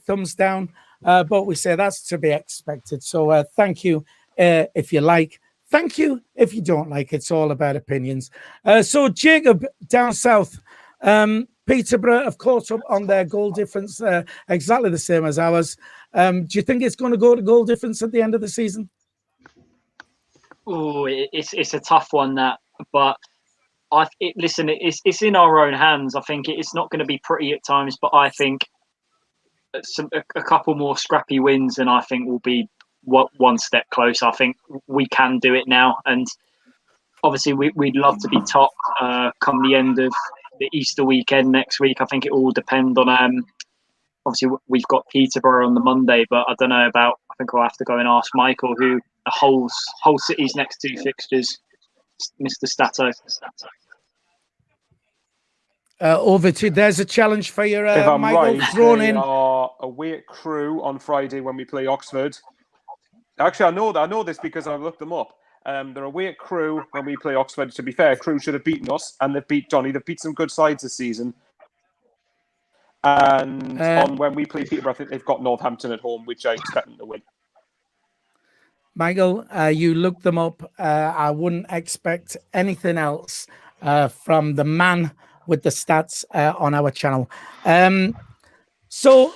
Speaker 1: thumbs down, but we say that's to be expected. So thank you if you like. Thank you if you don't like. It's all about opinions. So Jacob down south, Peterborough have caught up on their goal difference, exactly the same as ours. Do you think it's going to go to goal difference at the end of the season?
Speaker 4: Oh, it's a tough one, but listen, it's in our own hands. I think it's not going to be pretty at times, but I think a couple more scrappy wins, and I think we'll be one step closer. I think we can do it now, and obviously we'd love to be top come the end of the Easter weekend next week. I think it all depend on obviously we've got Peterborough on the Monday, but I don't know about. I think I'll have to go and ask Michael who the whole city's next two fixtures, Mr. Stato.
Speaker 1: Over to there's a challenge for your
Speaker 5: if I'm
Speaker 1: Michael
Speaker 5: right,
Speaker 1: thrown
Speaker 5: they
Speaker 1: in.
Speaker 5: are away at Crewe on Friday when we play Oxford. Actually, I know this because I've looked them up. They're away at Crewe when we play Oxford. To be fair, Crewe should have beaten us, and they've beat Donny. They've beat some good sides this season. And on when we play Peterborough, I think they've got Northampton at home, which I expect them to win.
Speaker 1: Michael, you looked them up. I wouldn't expect anything else from the man with the stats on our channel. So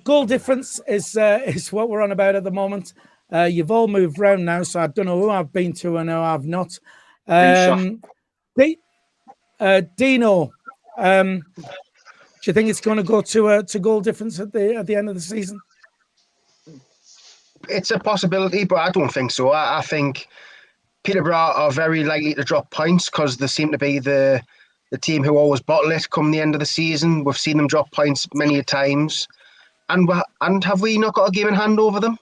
Speaker 1: goal difference is what we're on about at the moment. You've all moved round now, so I don't know who I've been to and who I've not. Dino, do you think it's going to go to goal difference at the end of the season?
Speaker 7: It's a possibility, but I don't think so. I think Peterborough are very likely to drop points because they seem to be the team who always bottle it come the end of the season. We've seen them drop points many times. And have we not got a game in hand over them?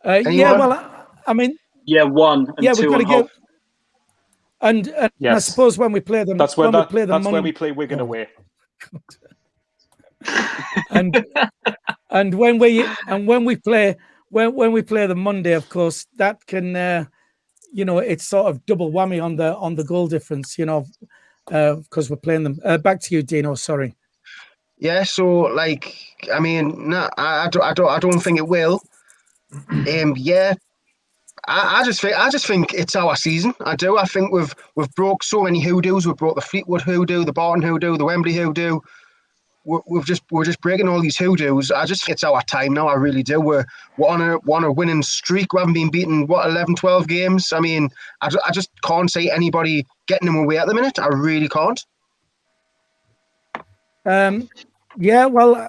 Speaker 1: Yeah, well, I mean...
Speaker 4: Yeah, 1 and 2
Speaker 1: we've got to
Speaker 4: on
Speaker 1: get... And
Speaker 5: yes.
Speaker 1: I suppose when we play them...
Speaker 5: That's when we play Wigan away. And when we play them Monday, of course, that can it's sort of double whammy on the goal difference, because we're playing them. Back to you, Dino. Sorry.
Speaker 7: Yeah, so I don't think it will. Yeah, I just think it's our season. I do. I think we've broke so many hoodoos. We've broke the Fleetwood hoodoo, the Barton hoodoo, the Wembley hoodoo. We're just breaking all these hoodoos. I just think it's our time now. I really do. We're on a winning streak. We haven't been beaten 11, 12 games. I mean, I just can't see anybody getting them away at the minute. I really can't.
Speaker 1: Yeah, well,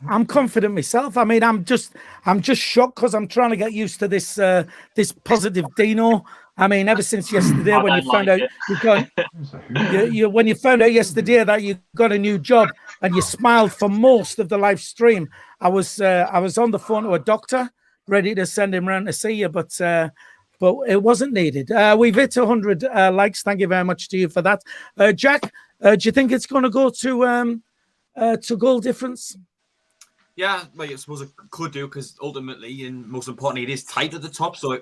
Speaker 1: I'm confident myself. I mean, I'm just shocked because I'm trying to get used to this positive Dino. I mean, ever since yesterday when you found out when you found out yesterday that you got a new job and you smiled for most of the live stream, I was on the phone to a doctor ready to send him round to see you, but it wasn't needed. We've hit 100 likes. Thank you very much to you for that, Jack. Do you think it's going to go to goal difference?
Speaker 2: Yeah, I suppose it could do because ultimately, and most importantly, it is tight at the top. So,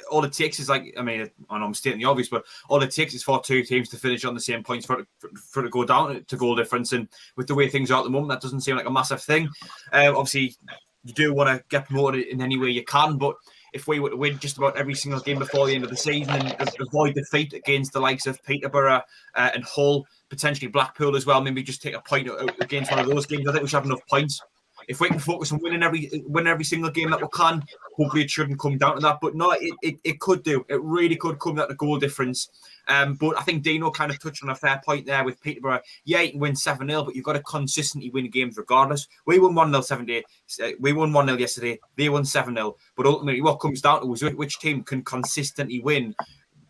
Speaker 2: all it takes is I know I'm stating the obvious, but all it takes is for two teams to finish on the same points for it to go down to goal difference. And with the way things are at the moment, that doesn't seem like a massive thing. Obviously, you do want to get promoted in any way you can, but if we were to win just about every single game before the end of the season and avoid defeat against the likes of Peterborough and Hull, potentially Blackpool as well, maybe just take a point against one of those games, I think we should have enough points. if we can focus on winning every single game that we can, hopefully it shouldn't come down to that. But no, it could do. It really could come down to goal difference. But I think Dino kind of touched on a fair point there with Peterborough. Yeah, you can win 7-0, but you've got to consistently win games regardless. We won 1-0 we won 1-0 yesterday. They won 7-0. But ultimately, what comes down to is which team can consistently win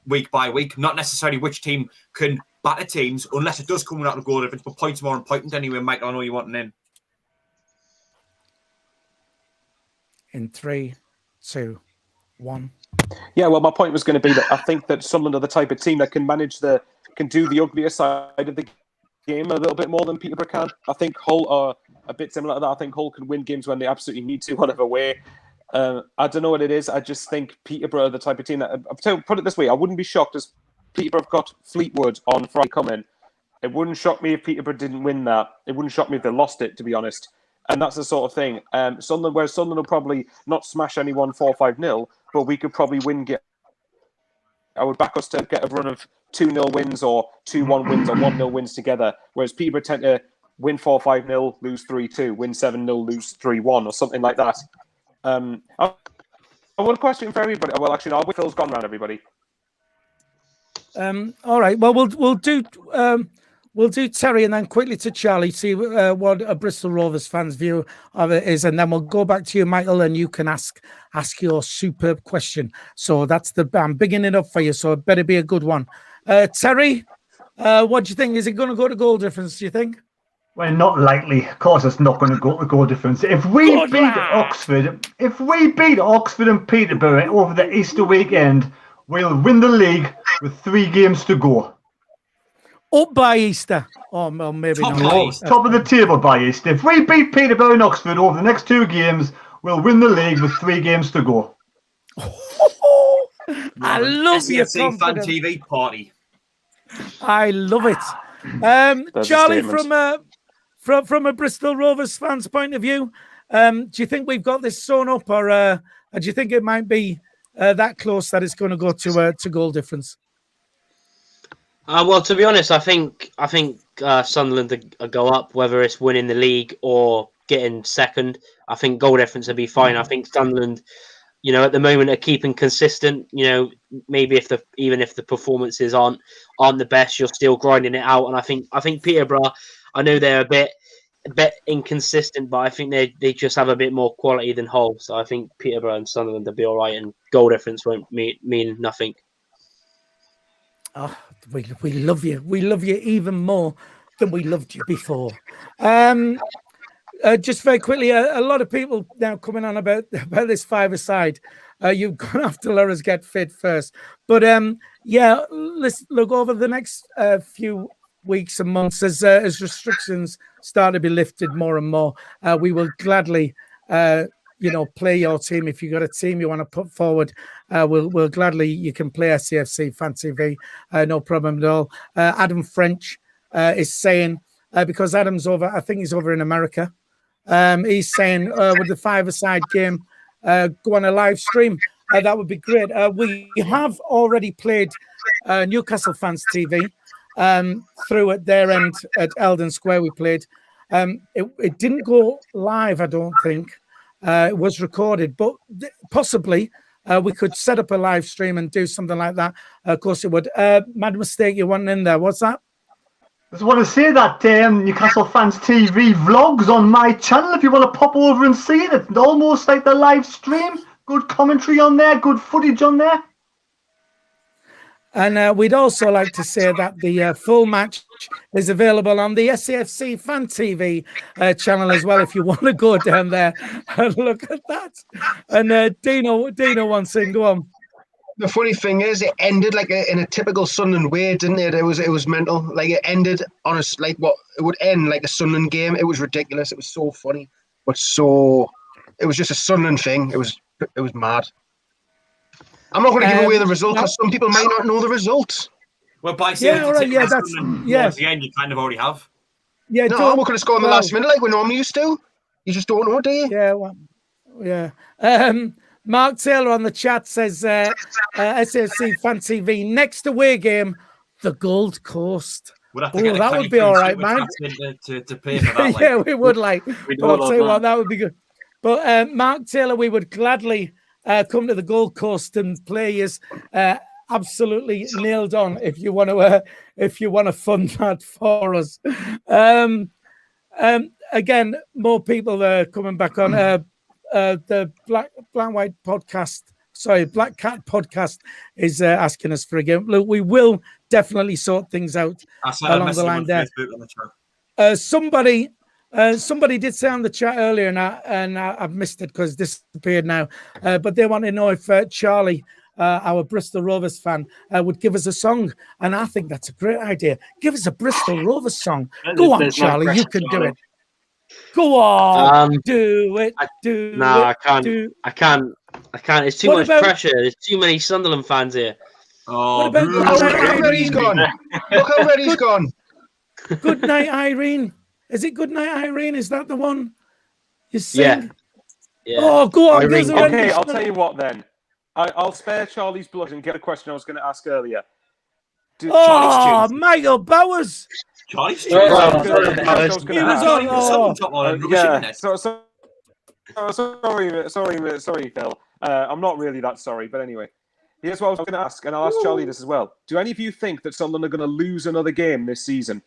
Speaker 2: week by week, not necessarily which team can batter teams, unless it does come out of goal difference. But points more important anyway, Mike. I know you want an
Speaker 1: in 3, 2, 1.
Speaker 5: Yeah, well, my point was going to be that I think that Sunderland are the type of team that can do the uglier side of the game a little bit more than Peterborough can. I think Hull are a bit similar to that. I think Hull can win games when they absolutely need to, whatever way. I don't know what it is. I just think Peterborough are the type of team that, put it this way, I wouldn't be shocked as Peterborough have got Fleetwood on Friday coming. It wouldn't shock me if Peterborough didn't win that. It wouldn't shock me if they lost it, to be honest. And that's the sort of thing. Sunderland will probably not smash anyone 4-5-0, but we could probably win. I would back us to get a run of 2-0 wins or 2-1 wins or 1-0 wins together. Whereas Peterborough tend to win 4-5-0, lose 3-2, win 7-0, lose 3-1 or something like that. I want a question for everybody. Well, actually, no, Phil's gone round everybody.
Speaker 1: All right. Well, we'll do Terry and then quickly to Charlie, see what a Bristol Rovers fan's view of it is, and then we'll go back to you, Michael, and you can ask your superb question. So I'm bigging it up for you, so it better be a good one. Terry, what do you think? Is it going to go to goal difference, do you think?
Speaker 3: Well, not likely. Of course, it's not going to go to goal difference. If we beat Oxford and Peterborough over the Easter weekend, we'll win the league with 3 games to go.
Speaker 1: Up by Easter. Oh, well, maybe not.
Speaker 3: Top of the table by Easter. If we beat Peterborough and Oxford over the next 2 games, we'll win the league with 3 games to go.
Speaker 1: I love your
Speaker 2: SAFC Fan TV party.
Speaker 1: I love it. Charlie, from a Bristol Rovers fan's point of view, do you think we've got this sewn up, or do you think it might be that close that it's going to go to goal difference?
Speaker 6: Well, to be honest, I think Sunderland go up, whether it's winning the league or getting second. I think goal difference will be fine. I think Sunderland, at the moment are keeping consistent. Maybe even if the performances aren't the best, you're still grinding it out. And I think Peterborough, I know they're a bit inconsistent, but I think they just have a bit more quality than Hull. So I think Peterborough and Sunderland will be all right, and goal difference won't mean nothing.
Speaker 1: Oh, we love you. We love you even more than we loved you before. Just very quickly, a lot of people now coming on about this 5-a-side. You're going to have to let us get fit first. But let's look over the next few weeks and months as restrictions start to be lifted more and more. We will gladly play your team. If you've got a team you want to put forward, we'll gladly, you can play SAFC Fan TV, no problem at all. Adam French is saying, because Adam's over, I think he's over in America, he's saying with the 5-a-side game, go on a live stream. That would be great. We have already played Newcastle Fans TV through at their end at Eldon Square. We played. It didn't go live, I don't think. It was recorded, but possibly we could set up a live stream and do something like that. Of course it would. Mad mistake, you weren't in there. What's that?
Speaker 3: I just want to say that Newcastle Fans TV vlogs on my channel. If you want to pop over and see it, it's almost like the live stream. Good commentary on there, good footage on there.
Speaker 1: And we'd also like to say that the full match is available on the SAFC Fan TV channel as well, if you want to go down there and look at that. And Dino wants in, go on.
Speaker 7: The funny thing is, it ended like in a typical Sunderland way, didn't it? It was mental. Like, it ended on it would end like a Sunderland game. It was ridiculous. It was so funny, but it was just a Sunderland thing. It was mad. I'm not going to give away the result because some people might not know the results.
Speaker 2: Well, by saying
Speaker 1: the
Speaker 2: end, you kind of already have.
Speaker 1: Yeah,
Speaker 7: no, we're going to score in the last minute like we normally used to. You just don't know, do you?
Speaker 1: Yeah, well, yeah. Mark Taylor on the chat says SAFC Fan TV next away game, the Gold Coast.
Speaker 2: We'd have to
Speaker 1: Oh,
Speaker 2: get
Speaker 1: that would be all right, man.
Speaker 2: to pay for that. Like.
Speaker 1: Yeah, we would like.
Speaker 4: We'd
Speaker 1: But
Speaker 4: all
Speaker 1: I'll tell you
Speaker 4: love
Speaker 1: what, that would be good. But Mark Taylor, we would gladly come to the Gold Coast and play as absolutely nailed on if you want to fund that for us. Again, more people are coming back on the Black White podcast. Sorry, Black Cat podcast is asking us for a game. Look, we will definitely sort things out along the line there. Somebody did say on the chat earlier, and I've missed it because it's disappeared now. But they want to know if Charlie, our Bristol Rovers fan, would give us a song, and I think that's a great idea. Give us a Bristol Rovers song. Go on, Charlie, you can do it. Go on, do it.
Speaker 6: I can't. It's too much pressure. There's too many Sunderland fans here.
Speaker 2: Oh,
Speaker 7: look how red he's gone. Look how red he's gone.
Speaker 1: Good night, Irene. Is it Good Night, Irene? Is that the one you sing?
Speaker 6: Yeah.
Speaker 1: Oh, go on.
Speaker 5: Okay, I'll tell you what then. I'll spare Charlie's blood and get a question I was going to ask earlier.
Speaker 1: Michael Bowers.
Speaker 2: Charlie's
Speaker 1: He was on.
Speaker 5: Yeah. Sorry, Phil. I'm not really that sorry, but anyway. Here's what I was going to ask, and I'll ask Charlie this as well. Do any of you think that Sunderland are going to lose another game this season?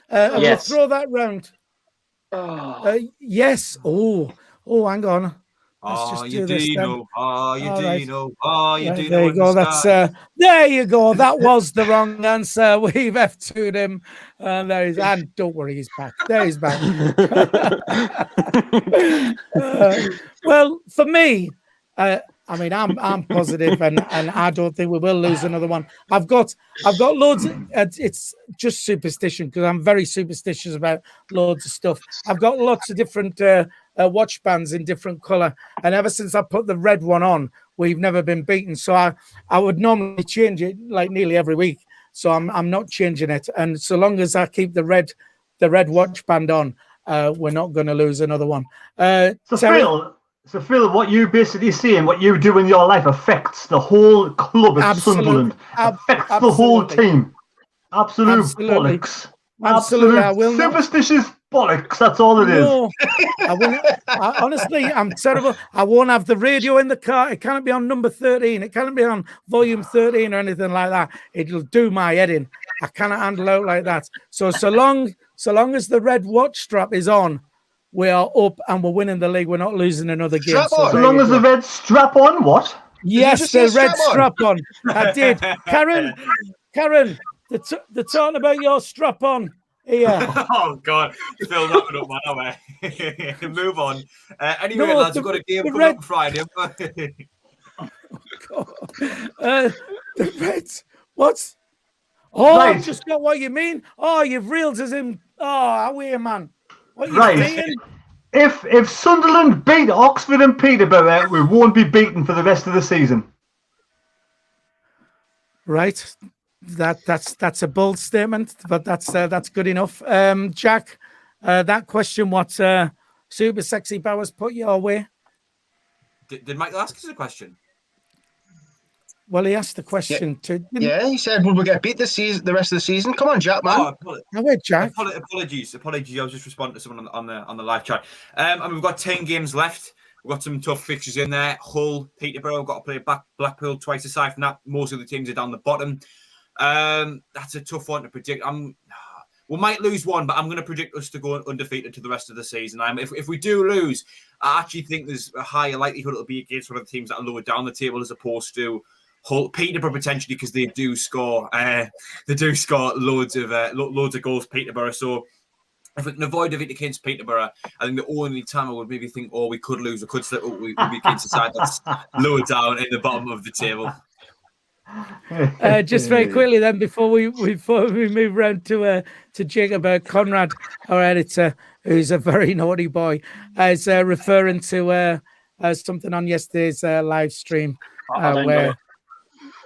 Speaker 1: Yes. We'll throw that round. Yes. Oh, hang on. Let's just do this then. There you go. There you go. That was the wrong answer. We've F2'd him. And there he's. And don't worry, he's back. There he's back. Well, for me, I'm positive, and I don't think we will lose another one. I've got loads. It's just superstition because I'm very superstitious about loads of stuff. I've got lots of different watch bands in different colour, and ever since I put the red one on, we've never been beaten. So I would normally change it like nearly every week. So I'm not changing it, and so long as I keep the red watch band on, we're not going to lose another one.
Speaker 3: So Phil, what you basically saying, what you do in your life affects the whole club at Sunderland, affects the whole team. Absolutely. Bollocks.
Speaker 1: Absolutely. I will
Speaker 3: superstitious bollocks. That's all it is.
Speaker 1: No, I won't. Honestly, I'm terrible. I won't have the radio in the car. It can't be on number 13. It can't be on volume 13 or anything like that. It'll do my head in. I cannot handle out like that. So long as the red watch strap is on, we are up and we're winning the league. We're not losing another game.
Speaker 3: So long as the red strap on, what?
Speaker 1: Yes, the red strap on. I did. Karen, they're talking about your strap on here.
Speaker 2: Oh, God. Phil, that one up, man. Move on. Anyway, lads, we've got a game coming up Friday.
Speaker 1: The Reds. What? Oh, right. I've just got what you mean. Oh, you've reeled us in. Oh, how are you, man? What are you saying?
Speaker 3: If Sunderland beat Oxford and Peterborough, we won't be beaten for the rest of the season.
Speaker 1: Right. That's a bold statement, but that's good enough. Jack, that question, what Super Sexy Bowers put your way?
Speaker 2: Did Michael ask us a question?
Speaker 1: Well, he asked the question too.
Speaker 7: Yeah, he said, "Will we get beat the rest of the season?" Come on, Jack, man.
Speaker 1: Wait, Jack.
Speaker 2: Apologies. I was just responding to someone on the live chat. We've got 10 games left. We've got some tough fixtures in there. Hull, Peterborough, we've got to play Blackpool twice. Aside from that, most of the teams are down the bottom. That's a tough one to predict. We might lose one, but I'm going to predict us to go undefeated to the rest of the season. If we do lose, I actually think there's a higher likelihood it'll be against one of the teams that are lower down the table as opposed to Hull, Peterborough potentially, because they do score loads of goals, Peterborough. So if we can avoid defeat against Peterborough, I think the only time I would maybe think, we could lose, we could slip up, we be against a side that's lower down in the bottom of the table.
Speaker 1: Just very quickly then, before we move round to Jacob, Conrad, our editor, who's a very naughty boy, is referring to something on yesterday's live stream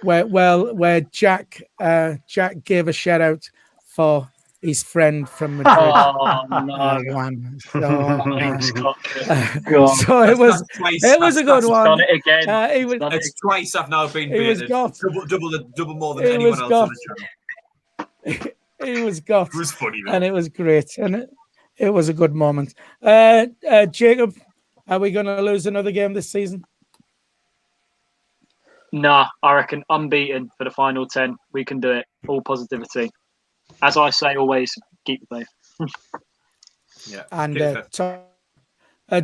Speaker 1: where Jack gave a shout out for his friend from Madrid.
Speaker 4: Oh no!
Speaker 1: One.
Speaker 4: Thanks,
Speaker 1: So,
Speaker 4: God.
Speaker 1: so it was a good one.
Speaker 4: Done it again.
Speaker 2: It's twice I've now been
Speaker 1: He was
Speaker 2: baited.
Speaker 1: got.
Speaker 2: Double more than
Speaker 1: He
Speaker 2: anyone
Speaker 1: was
Speaker 2: else
Speaker 1: got.
Speaker 2: on the channel.
Speaker 1: He was got.
Speaker 2: It was funny though.
Speaker 1: And it was great. And it was a good moment. Jacob, are we going to lose another game this season?
Speaker 4: Nah, I reckon unbeaten for the final 10. We can do it. All positivity. As I say, always keep the faith.
Speaker 2: Yeah.
Speaker 1: And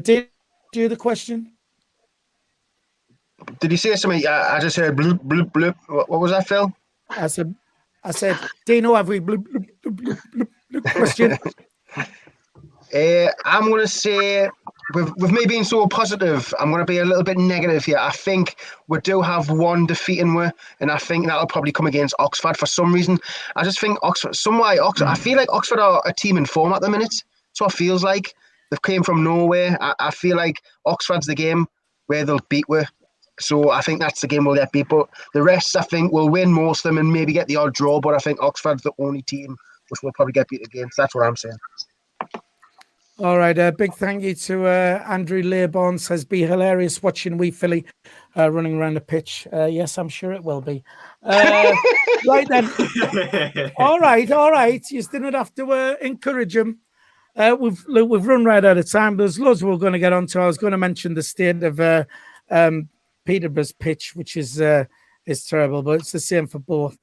Speaker 1: did you the question?
Speaker 7: Did you say something? I just heard bloop, bloop, bloop. What was that, Phil?
Speaker 1: I said, Dino, have we bloop, bloop, bloop, bloop, bloop, question?
Speaker 7: I'm going to say, with me being so positive, I'm going to be a little bit negative here. I think we do have one defeat in we, and I think that'll probably come against Oxford for some reason. I just think Oxford, I feel like Oxford are a team in form at the minute. That's what it feels like. They've came from nowhere. I feel like Oxford's the game where they'll beat we. So I think that's the game we'll get beat. But the rest, I think, we'll win most of them and maybe get the odd draw. But I think Oxford's the only team which we'll probably get beat against. That's what I'm saying.
Speaker 1: All right. Big thank you to Andrew Learborn. Says, be hilarious watching wee Philly running around the pitch. Yes, I'm sure it will be. Right then. All right. You still don't have to encourage him. We've run right out of time. There's loads we're going to get onto. I was going to mention the state of Peterborough's pitch, which is terrible, but it's the same for both.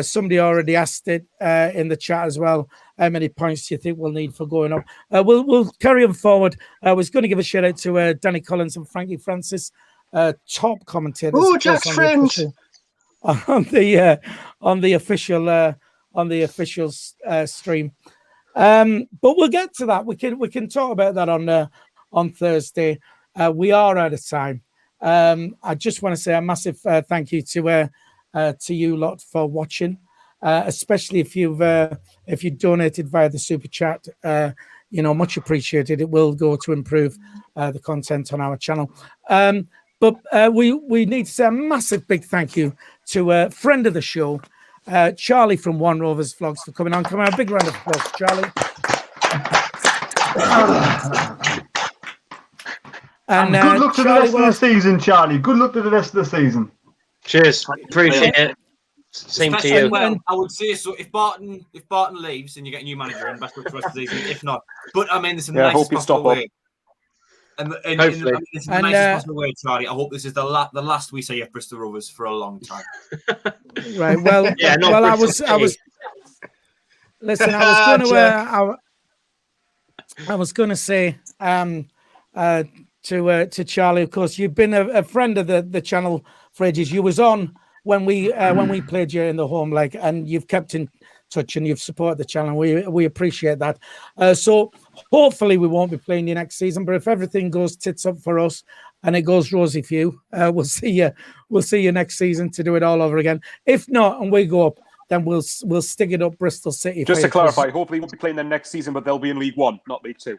Speaker 1: Somebody already asked it in the chat as well. How many points do you think we'll need for going up? We'll carry on forward. I was going to give a shout out to Danny Collins and Frankie Francis, top commentators.
Speaker 7: Oh, Jack's friends
Speaker 1: on the official stream. But we'll get to that. We can talk about that on Thursday. We are out of time. I just want to say a massive thank you to you lot for watching, especially if you donated via the super chat. Much appreciated. It will go to improve the content on our channel. But we need to say a massive big thank you to a friend of the show, Charlie from One Rovers Vlogs, for coming on. Come on, a big round of applause, Charlie.
Speaker 3: And good luck to the rest of the season, Charlie. Good luck to the rest of the season.
Speaker 6: Cheers. Appreciate it. Same to you.
Speaker 2: Well, I would say so. If Barton leaves and you get a new manager, and best luck for the rest of the season. If not, but I mean, this is the nicest possible way. And this is the nicest possible way, Charlie. I hope this is the last we see of Bristol Rovers for a long time.
Speaker 1: Right. Well.
Speaker 6: Yeah.
Speaker 1: Well, I was. Listen, I was going to say to Charlie. Of course, you've been a friend of the channel for ages. You was on when we played you in the home leg, and you've kept in touch and you've supported the channel. We appreciate that. So hopefully we won't be playing you next season, but if everything goes tits up for us and it goes rosy for you, we'll see you next season to do it all over again. If not, and we go up, then we'll stick it up Bristol City.
Speaker 5: Just to clarify, hopefully we'll be playing them next season, but they'll be in League One, not League Two.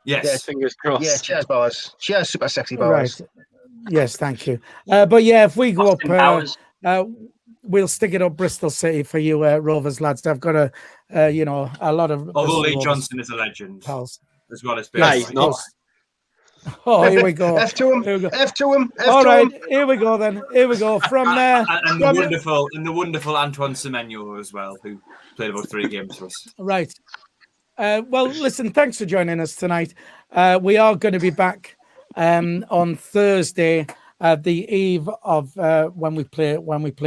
Speaker 2: Yes,
Speaker 6: fingers crossed.
Speaker 7: Yeah, cheers, boys. Cheers, super sexy boys.
Speaker 1: Right. Yes, thank you. But yeah, if we go up, we'll stick it up Bristol City for you, Rovers lads. I've got a lot of.
Speaker 2: Although Lee Johnson is a legend,
Speaker 1: pals.
Speaker 2: as well as.
Speaker 6: No, he's not.
Speaker 1: Oh, here we go.
Speaker 7: F to him. F to him.
Speaker 1: All right, here we go then. Here we go from there.
Speaker 2: And the wonderful Antoine Semenyo as well, who played about 3 games for us.
Speaker 1: Right. Well, listen, thanks for joining us tonight. We are going to be back on Thursday, the eve of when we play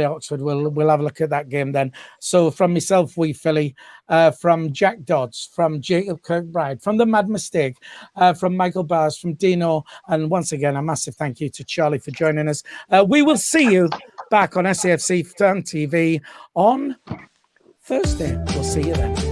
Speaker 1: Oxford. We'll have a look at that game then. So from myself, wee Philly, from Jack Dodds, from Jacob Kirkbride, from the Mad Mistake, from Michael Bars, from Dino, and once again a massive thank you to Charlie for joining us. We will see you back on SAFC Fan TV on Thursday. We'll see you then.